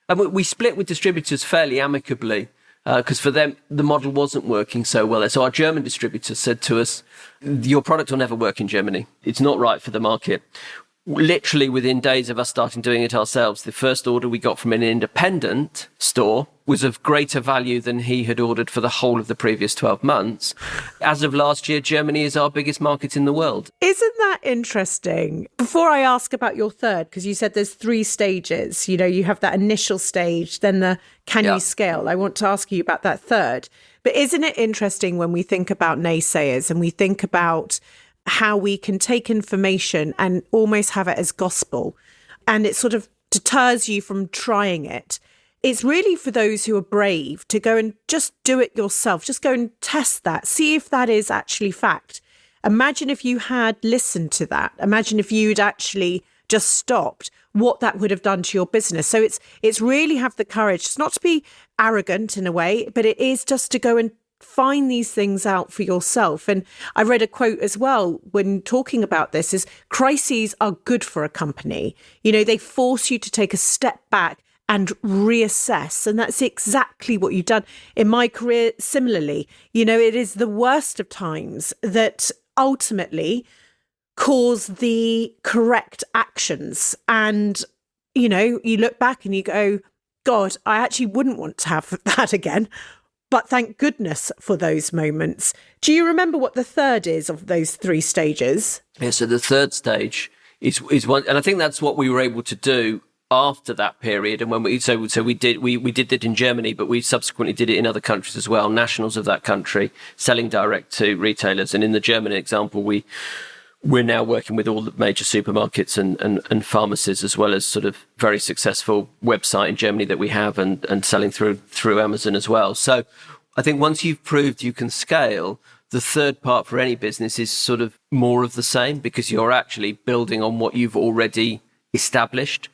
we split with distributors fairly amicably, because for them, the model wasn't working so well. So our German distributor said to us, your product will never work in Germany. It's not right for the market. Literally within days of us starting doing it ourselves, the first order we got from an independent store was of greater value than he had ordered for the whole of the previous 12 months. As of last year, Germany is our biggest market in the world. Isn't that interesting? Before I ask about your third, because you said there's 3 stages, you have that initial stage, then the can you scale? I want to ask you about that third. But isn't it interesting when we think about naysayers and we think about how we can take information and almost have it as gospel, and it sort of deters you from trying it? It's really for those who are brave to go and just do it yourself. Just go and test that. See if that is actually fact. Imagine if you had listened to that. Imagine if you'd actually just stopped, what that would have done to your business. So it's really have the courage. It's not to be arrogant in a way, but it is just to go and find these things out for yourself. And I read a quote as well when talking about this is, crises are good for a company. They force you to take a step back and reassess. And that's exactly what you've done. In my career, similarly, it is the worst of times that ultimately cause the correct actions. And, you look back and you go, God, I actually wouldn't want to have that again. But thank goodness for those moments. Do you remember what the third is of those 3 stages? Yeah, so the third stage is one, and I think that's what we were able to do after that period. And when we did it in Germany, but we subsequently did it in other countries as well, nationals of that country, selling direct to retailers. And in the German example, we're now working with all the major supermarkets and pharmacies, as well as sort of very successful website in Germany that we have, and selling through Amazon as well. So I think once you've proved you can scale, the third part for any business is sort of more of the same, because you're actually building on what you've already established.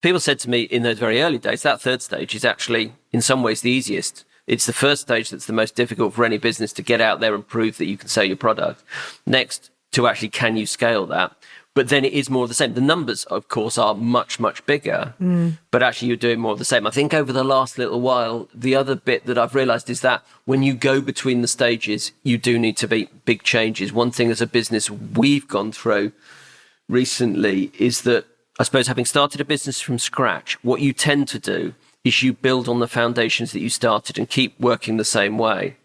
People said to me in those very early days, that third stage is actually in some ways the easiest. It's the first stage that's the most difficult for any business to get out there and prove that you can sell your product. Next, to actually, can you scale that? But then it is more of the same. The numbers, of course, are much, much bigger, but actually you're doing more of the same. I think over the last little while, the other bit that I've realized is that when you go between the stages, you do need to make big changes. One thing as a business we've gone through recently is that, I suppose, having started a business from scratch, what you tend to do is you build on the foundations that you started and keep working the same way.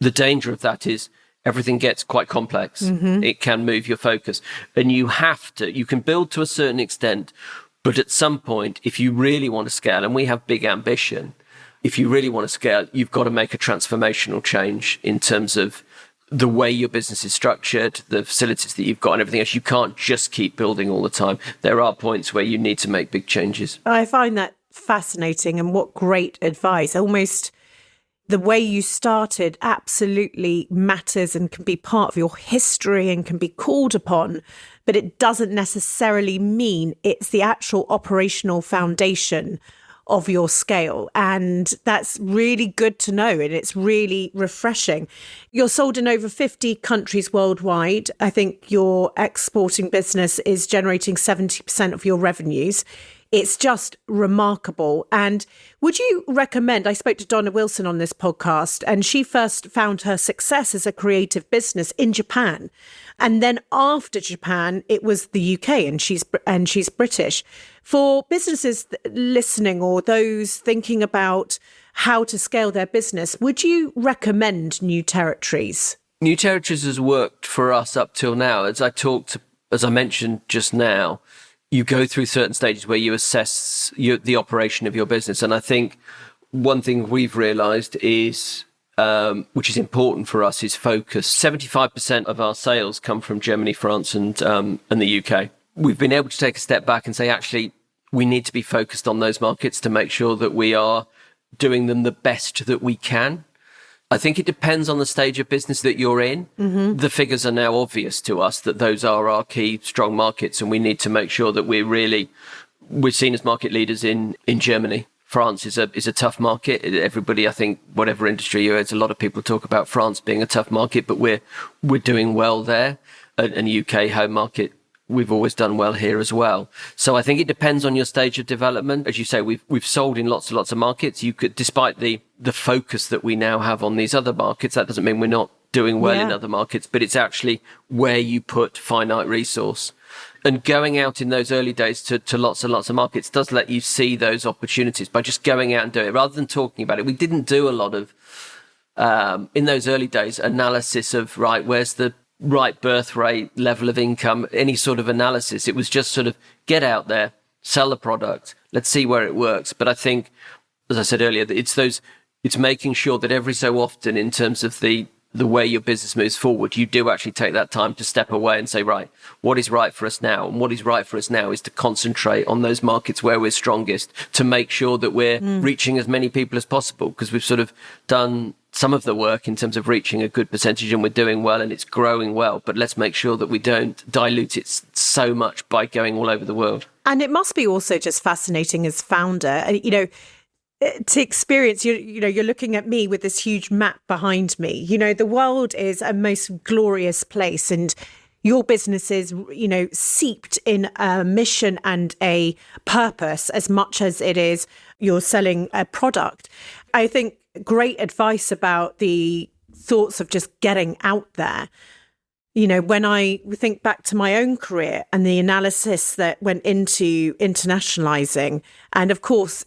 The danger of that is everything gets quite complex. It can move your focus. And you can build to a certain extent, but at some point, if you really want to scale, and we have big ambition, if you really want to scale, you've got to make a transformational change in terms of the way your business is structured, the facilities that you've got and everything else. You can't just keep building all the time. There are points where you need to make big changes. I find that fascinating, and what great advice. Almost the way you started absolutely matters and can be part of your history and can be called upon, but it doesn't necessarily mean it's the actual operational foundation of your scale. And that's really good to know. And it's really refreshing. You're sold in over 50 countries worldwide. I think your exporting business is generating 70% of your revenues. It's just remarkable. And would you recommend, I spoke to Donna Wilson on this podcast, and she first found her success as a creative business in Japan. And then after Japan, it was the UK, and she's British. For businesses listening or those thinking about how to scale their business, would you recommend new territories? New territories has worked for us up till now. As I mentioned just now, you go through certain stages where you assess the operation of your business. And I think one thing we've realized is, which is important for us, is focus. 75% of our sales come from Germany, France, and the UK. We've been able to take a step back and say, actually, we need to be focused on those markets to make sure that we are doing them the best that we can. I think it depends on the stage of business that you're in. Mm-hmm. The figures are now obvious to us that those are our key strong markets, and we need to make sure that we're seen as market leaders in Germany. France is a tough market. Everybody, I think, whatever industry you're in, a lot of people talk about France being a tough market, but we're doing well there. And UK home market, we've always done well here as well. So I think it depends on your stage of development. As you say, we've sold in lots and lots of markets. You could, despite the focus that we now have on these other markets, that doesn't mean we're not doing well in other markets, but it's actually where you put finite resource. And going out in those early days to lots and lots of markets does let you see those opportunities by just going out and doing it rather than talking about it. We didn't do a lot of, in those early days, analysis of, right, where's the right birth rate, level of income, any sort of analysis. It was just sort of get out there, sell the product, let's see where it works. But I think, as I said earlier, it's making sure that every so often, in terms of the way your business moves forward, you do actually take that time to step away and say, right, what is right for us now? And what is right for us now is to concentrate on those markets where we're strongest, to make sure that we're reaching as many people as possible, because we've sort of done some of the work in terms of reaching a good percentage and we're doing well and it's growing well. But let's make sure that we don't dilute it so much by going all over the world. And it must be also just fascinating as founder, you know, to experience, you're looking at me with this huge map behind me. You know, the world is a most glorious place, and your business is, you know, seeped in a mission and a purpose as much as it is you're selling a product. I think great advice about the thoughts of just getting out there. You know, when I think back to my own career and the analysis that went into internationalizing, and of course,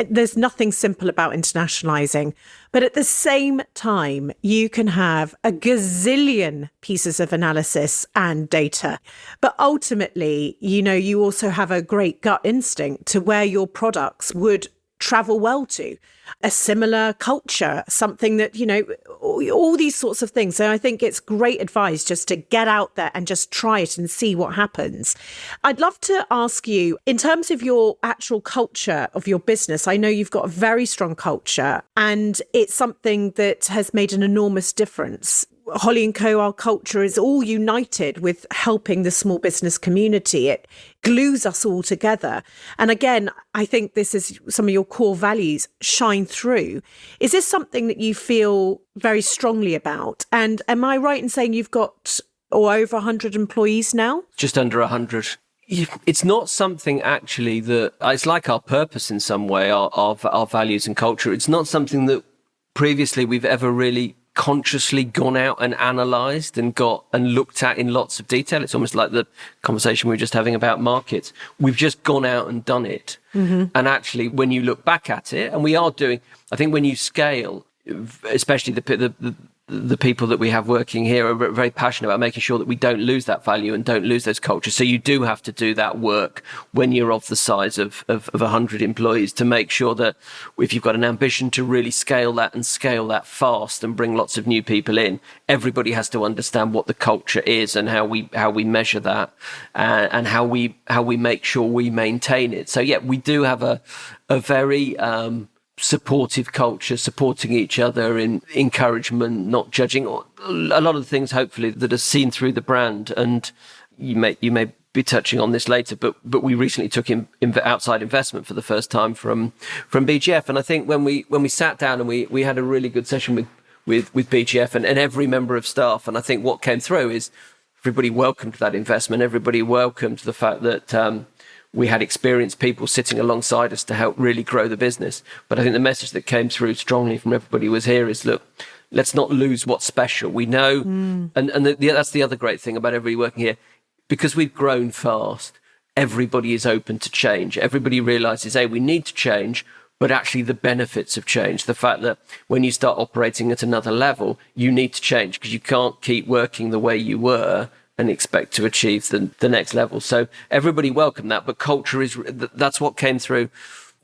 there's nothing simple about internationalizing, but at the same time, you can have a gazillion pieces of analysis and data. But ultimately, you know, you also have a great gut instinct to where your products would travel well to, a similar culture, something that, you know, all these sorts of things. So I think it's great advice just to get out there and just try it and see what happens. I'd love to ask you, in terms of your actual culture of your business, I know you've got a very strong culture and it's something that has made an enormous difference. Holly & Co, our culture is all united with helping the small business community. It glues us all together. And again, I think this is some of your core values shine through. Is this something that you feel very strongly about? And am I right in saying you've got over 100 employees now? Just under 100. It's not something actually that, it's like our purpose in some way, our values and culture. It's not something that previously we've ever really consciously gone out and analysed and looked at in lots of detail. It's almost like the conversation we were just having about markets. We've just gone out and done it. Mm-hmm. And actually, when you look back at it, and we are doing, I think when you scale, especially the people that we have working here are very passionate about making sure that we don't lose that value and don't lose those cultures. So you do have to do that work when you're of the size of 100 employees to make sure that if you've got an ambition to really scale that fast and bring lots of new people in, everybody has to understand what the culture is and how we measure that and how we make sure we maintain it. So yeah, we do have a very supportive culture, supporting each other in encouragement, not judging, a lot of the things hopefully that are seen through the brand. And you may be touching on this later, but we recently took outside investment for the first time from BGF. And I think when we sat down and we had a really good session with BGF and every member of staff, and I think what came through is everybody welcomed that investment. Everybody welcomed the fact that we had experienced people sitting alongside us to help really grow the business. But I think the message that came through strongly from everybody was here is, look, let's not lose what's special. We know, and that's the other great thing about everybody working here, because we've grown fast, everybody is open to change. Everybody realizes, hey, we need to change, but actually the benefits of change, the fact that when you start operating at another level, you need to change because you can't keep working the way you were and expect to achieve the next level. So everybody welcomed that, but culture that's what came through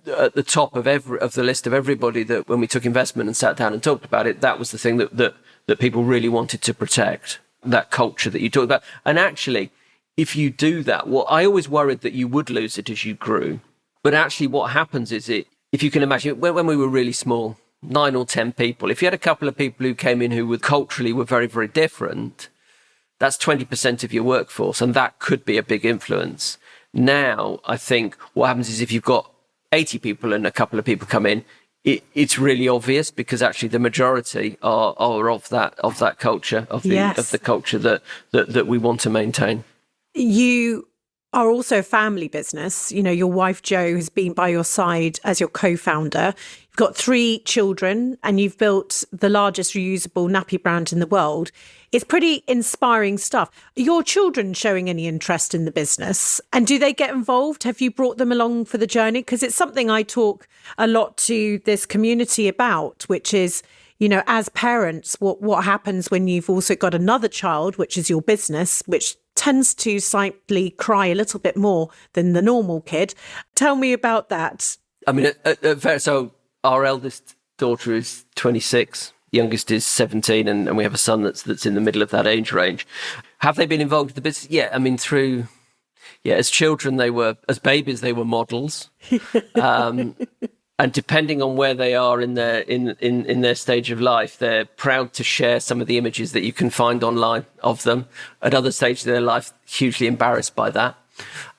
at the top of the list of everybody, that when we took investment and sat down and talked about it, that was the thing that people really wanted to protect, that culture that you talked about. And actually, if you do that, I always worried that you would lose it as you grew. But actually what happens is if you can imagine, when we were really small, 9 or 10 people, if you had a couple of people who came in who were culturally very, very different, that's 20% of your workforce, and that could be a big influence. Now, I think what happens is if you've got 80 people and a couple of people come in, it's really obvious because actually the majority are of that culture, of the culture that we want to maintain. You are also a family business. You know, your wife, Jo, has been by your side as your co-founder. You've got 3 children and you've built the largest reusable nappy brand in the world. It's pretty inspiring stuff. Are your children showing any interest in the business? And do they get involved? Have you brought them along for the journey? Because it's something I talk a lot to this community about, which is, you know, as parents, what happens when you've also got another child, which is your business, which tends to slightly cry a little bit more than the normal kid. Tell me about that. I mean, so our eldest daughter is 26, youngest is 17, and we have a son that's in the middle of that age range. Have they been involved with the business? Yeah, I mean, as children, as babies, they were models. And depending on where they are in their stage of life, they're proud to share some of the images that you can find online of them. At other stages of their life, hugely embarrassed by that.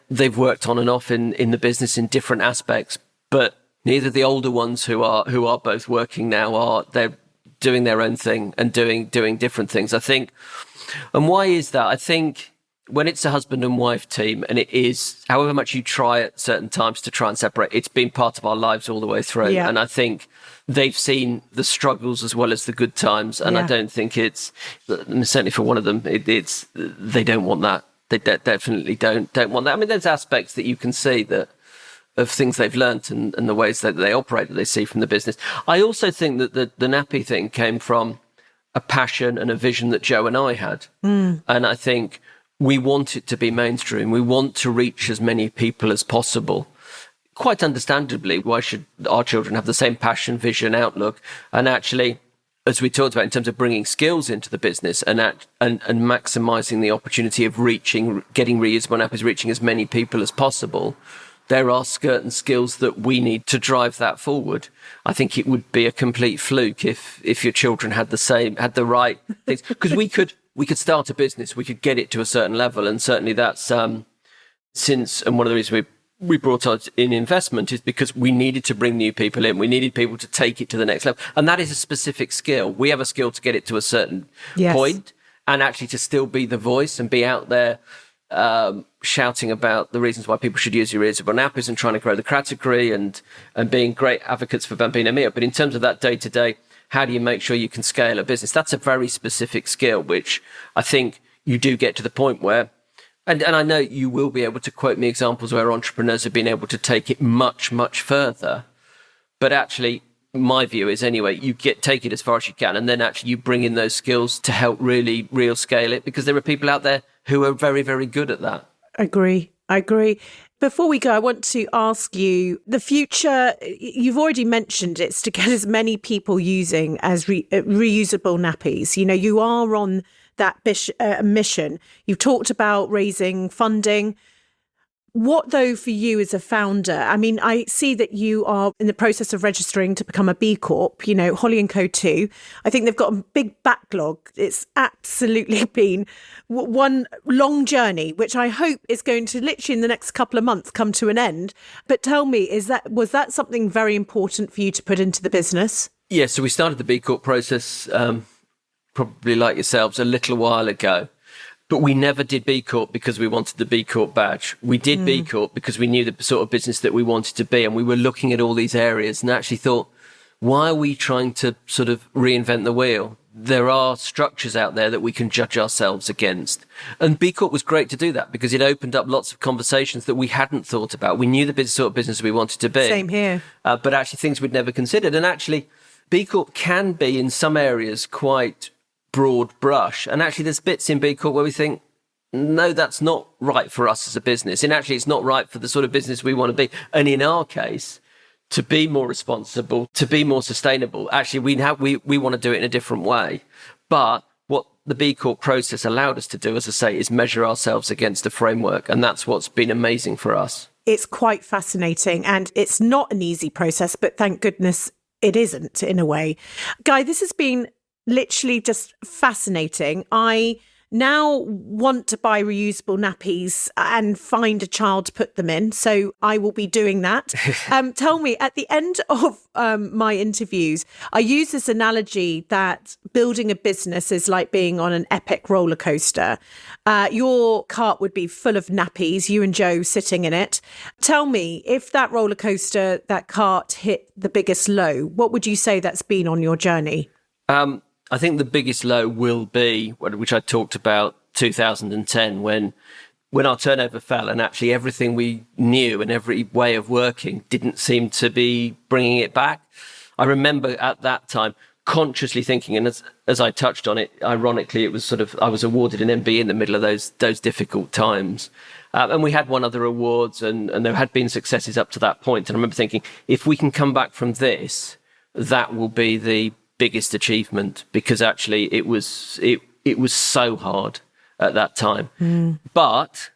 They've worked on and off in the business in different aspects, but neither the older ones who are both working now they're doing their own thing and doing different things, I think. And why is that? I think when it's a husband and wife team, and it is, however much you try at certain times to try and separate, it's been part of our lives all the way through. Yeah. And I think they've seen the struggles as well as the good times. And I don't think certainly for one of them, they don't want that. They definitely don't want that. I mean, there's aspects that you can see of things they've learnt and the ways that they operate that they see from the business. I also think that the nappy thing came from a passion and a vision that Jo and I had. And I think we want it to be mainstream. We want to reach as many people as possible. Quite understandably, why should our children have the same passion, vision, outlook? And actually, as we talked about in terms of bringing skills into the business and maximising the opportunity of getting reusable nappies, reaching as many people as possible, there are certain skills that we need to drive that forward. I think it would be a complete fluke if your children had the right things, because we could start a business, we could get it to a certain level. And certainly that's and one of the reasons we brought out in investment is because we needed to bring new people in. We needed people to take it to the next level. And that is a specific skill. We have a skill to get it to a certain point and actually to still be the voice and be out there shouting about the reasons why people should use reusable nappies and trying to grow the category and being great advocates for Bambino Mio. But in terms of that day-to-day, how do you make sure you can scale a business? That's a very specific skill, which I think you do get to the point where, and I know you will be able to quote me examples where entrepreneurs have been able to take it much, much further. But actually, my view is anyway, you take it as far as you can, and then actually you bring in those skills to help really real scale it, because there are people out there who are very, very good at that. I agree. Before we go, I want to ask you, the future, you've already mentioned it's to get as many people using as reusable nappies. You know, you are on that mission. You've talked about raising funding. What, though, for you as a founder? I mean, I see that you are in the process of registering to become a B Corp, Holly & Co too. I think they've got a big backlog. It's absolutely been one long journey, which I hope is going to literally in the next couple of months come to an end. But tell me, was that something very important for you to put into the business? Yeah, so we started the B Corp process, probably like yourselves, a little while ago. But we never did B Corp because we wanted the B Corp badge. We did B Corp because we knew the sort of business that we wanted to be. And we were looking at all these areas and actually thought, why are we trying to sort of reinvent the wheel? There are structures out there that we can judge ourselves against. And B Corp was great to do that because it opened up lots of conversations that we hadn't thought about. We knew the sort of business we wanted to be. Same here. But actually things we'd never considered. And actually, B Corp can be in some areas quite broad brush. And actually there's bits in B Corp where we think, no, that's not right for us as a business. And actually it's not right for the sort of business we want to be. And in our case, to be more responsible, to be more sustainable, actually we want to do it in a different way. But what the B Corp process allowed us to do, as I say, is measure ourselves against a framework. And that's what's been amazing for us. It's quite fascinating and it's not an easy process, but thank goodness it isn't in a way. Guy, this has been literally just fascinating. I now want to buy reusable nappies and find a child to put them in. So I will be doing that. Tell me, at the end of my interviews, I use this analogy that building a business is like being on an epic roller coaster. Your cart would be full of nappies, you and Jo sitting in it. Tell me, if that roller coaster, that cart hit the biggest low, what would you say that's been on your journey? I think the biggest low will be, which I talked about, 2010, when our turnover fell and actually everything we knew and every way of working didn't seem to be bringing it back. I remember at that time consciously thinking, and as I touched on it, ironically, it was I was awarded an MBE in the middle of those difficult times. And we had won other awards and there had been successes up to that point. And I remember thinking, if we can come back from this, that will be the biggest achievement, because actually it was so hard at that time. But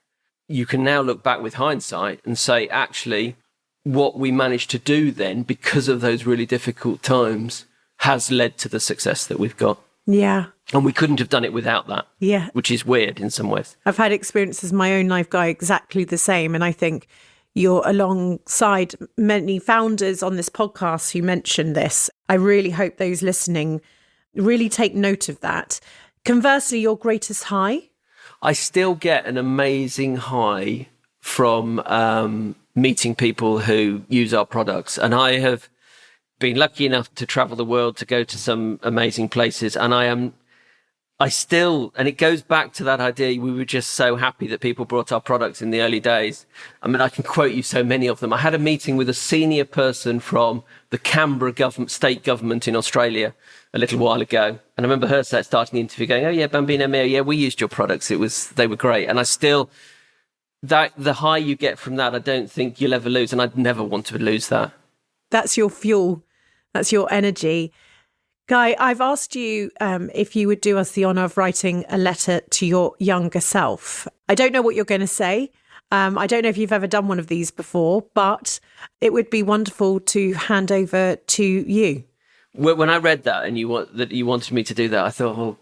you can now look back with hindsight and say, actually, what we managed to do then, because of those really difficult times, has led to the success that we've got. Yeah. And we couldn't have done it without that. Yeah. Which is weird in some ways. I've had experiences in my own life, Guy, exactly the same. And I think you're alongside many founders on this podcast who mentioned this. I really hope those listening really take note of that. Conversely, your greatest high? I still get an amazing high from meeting people who use our products. And I have been lucky enough to travel the world, to go to some amazing places. And and it goes back to that idea, we were just so happy that people brought our products in the early days. I mean, I can quote you so many of them. I had a meeting with a senior person from the Canberra state government in Australia a little while ago. And I remember her starting the interview going, oh yeah, Bambino Mio, yeah, we used your products. They were great. And the high you get from that, I don't think you'll ever lose. And I'd never want to lose that. That's your fuel. That's your energy. Guy, I've asked you if you would do us the honour of writing a letter to your younger self. I don't know what you're going to say. I don't know if you've ever done one of these before, but it would be wonderful to hand over to you. When I read that and you wanted me to do that, I thought, oh,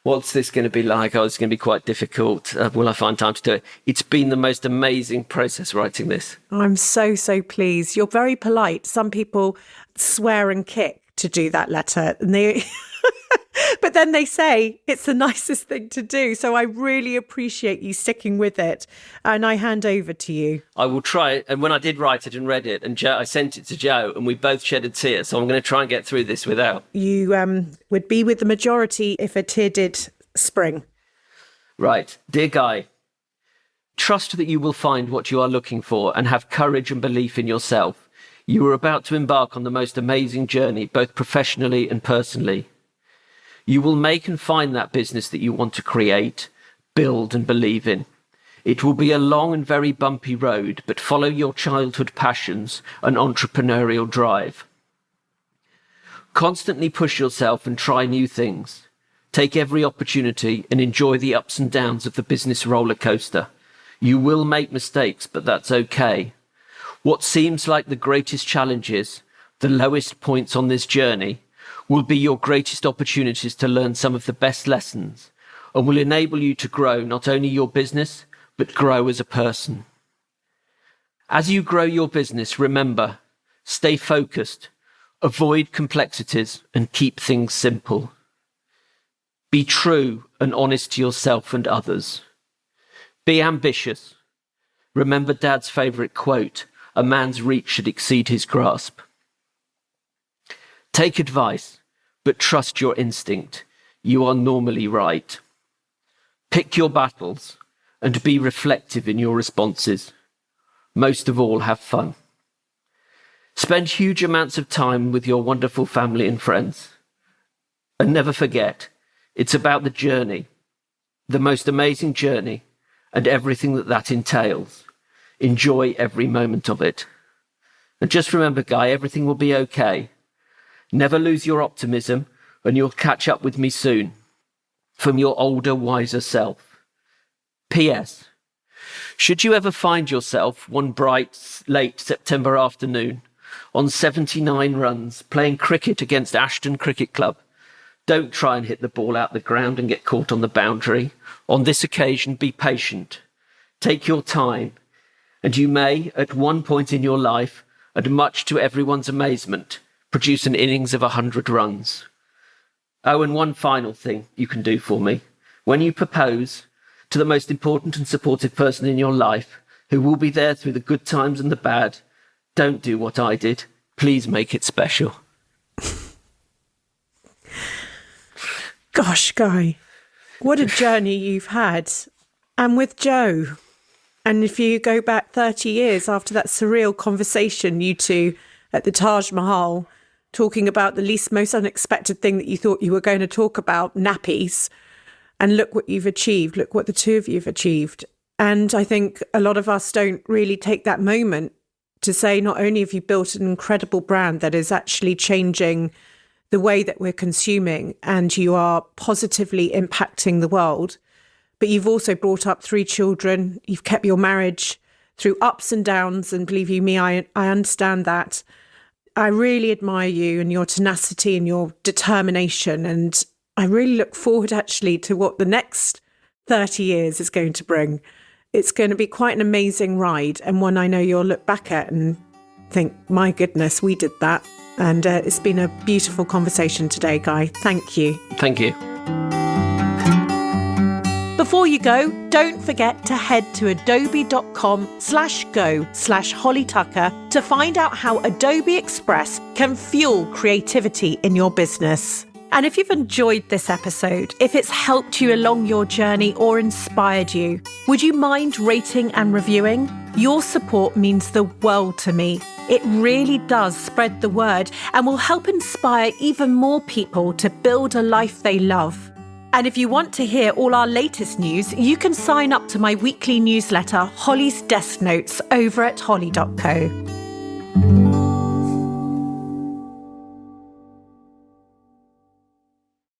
what's this going to be like? Oh, it's going to be quite difficult. Will I find time to do it? It's been the most amazing process writing this. I'm so, so pleased. You're very polite. Some people swear and kick to do that letter, and but then they say it's the nicest thing to do. So I really appreciate you sticking with it, and I hand over to you. I will try it. And when I did write it and read it, and I sent it to Jo, and we both shed a tear. So I'm going to try and get through this without. You would be with the majority if a tear did spring. Right. Dear Guy, trust that you will find what you are looking for and have courage and belief in yourself. You are about to embark on the most amazing journey, both professionally and personally. You will make and find that business that you want to create, build and believe in. It will be a long and very bumpy road, but follow your childhood passions and entrepreneurial drive. Constantly push yourself and try new things. Take every opportunity and enjoy the ups and downs of the business roller coaster. You will make mistakes, but that's okay. What seems like the greatest challenges, the lowest points on this journey, will be your greatest opportunities to learn some of the best lessons and will enable you to grow not only your business, but grow as a person. As you grow your business, remember, stay focused, avoid complexities, and keep things simple. Be true and honest to yourself and others. Be ambitious. Remember Dad's favourite quote, "A man's reach should exceed his grasp." Take advice, but trust your instinct. You are normally right. Pick your battles and be reflective in your responses. Most of all, have fun. Spend huge amounts of time with your wonderful family and friends. And never forget, it's about the journey, the most amazing journey, and everything that entails. Enjoy every moment of it. And just remember, Guy, everything will be okay. Never lose your optimism, and you'll catch up with me soon. From your older, wiser self. P.S. Should you ever find yourself one bright, late September afternoon on 79 runs playing cricket against Ashton Cricket Club, don't try and hit the ball out the ground and get caught on the boundary. On this occasion, be patient. Take your time, and you may, at one point in your life, and much to everyone's amazement, produce an innings of 100 runs. Oh, and one final thing you can do for me. When you propose to the most important and supportive person in your life, who will be there through the good times and the bad, don't do what I did. Please make it special. Gosh, Guy, what a journey you've had. And with Jo. And if you go back 30 years after that surreal conversation, you two at the Taj Mahal, talking about the most unexpected thing that you thought you were going to talk about, nappies. And look what you've achieved. Look what the two of you have achieved. And I think a lot of us don't really take that moment to say, not only have you built an incredible brand that is actually changing the way that we're consuming and you are positively impacting the world, but you've also brought up 3 children. You've kept your marriage through ups and downs. And believe you me, I understand that. I really admire you and your tenacity and your determination. And I really look forward actually to what the next 30 years is going to bring. It's going to be quite an amazing ride, and one I know you'll look back at and think, my goodness, we did that. And it's been a beautiful conversation today, Guy. Thank you. Thank you. Before you go, don't forget to head to adobe.com/go/hollytucker to find out how Adobe Express can fuel creativity in your business. And if you've enjoyed this episode, if it's helped you along your journey or inspired you, would you mind rating and reviewing? Your support means the world to me. It really does spread the word and will help inspire even more people to build a life they love. And if you want to hear all our latest news, you can sign up to my weekly newsletter, Holly's Desk Notes, over at holly.co.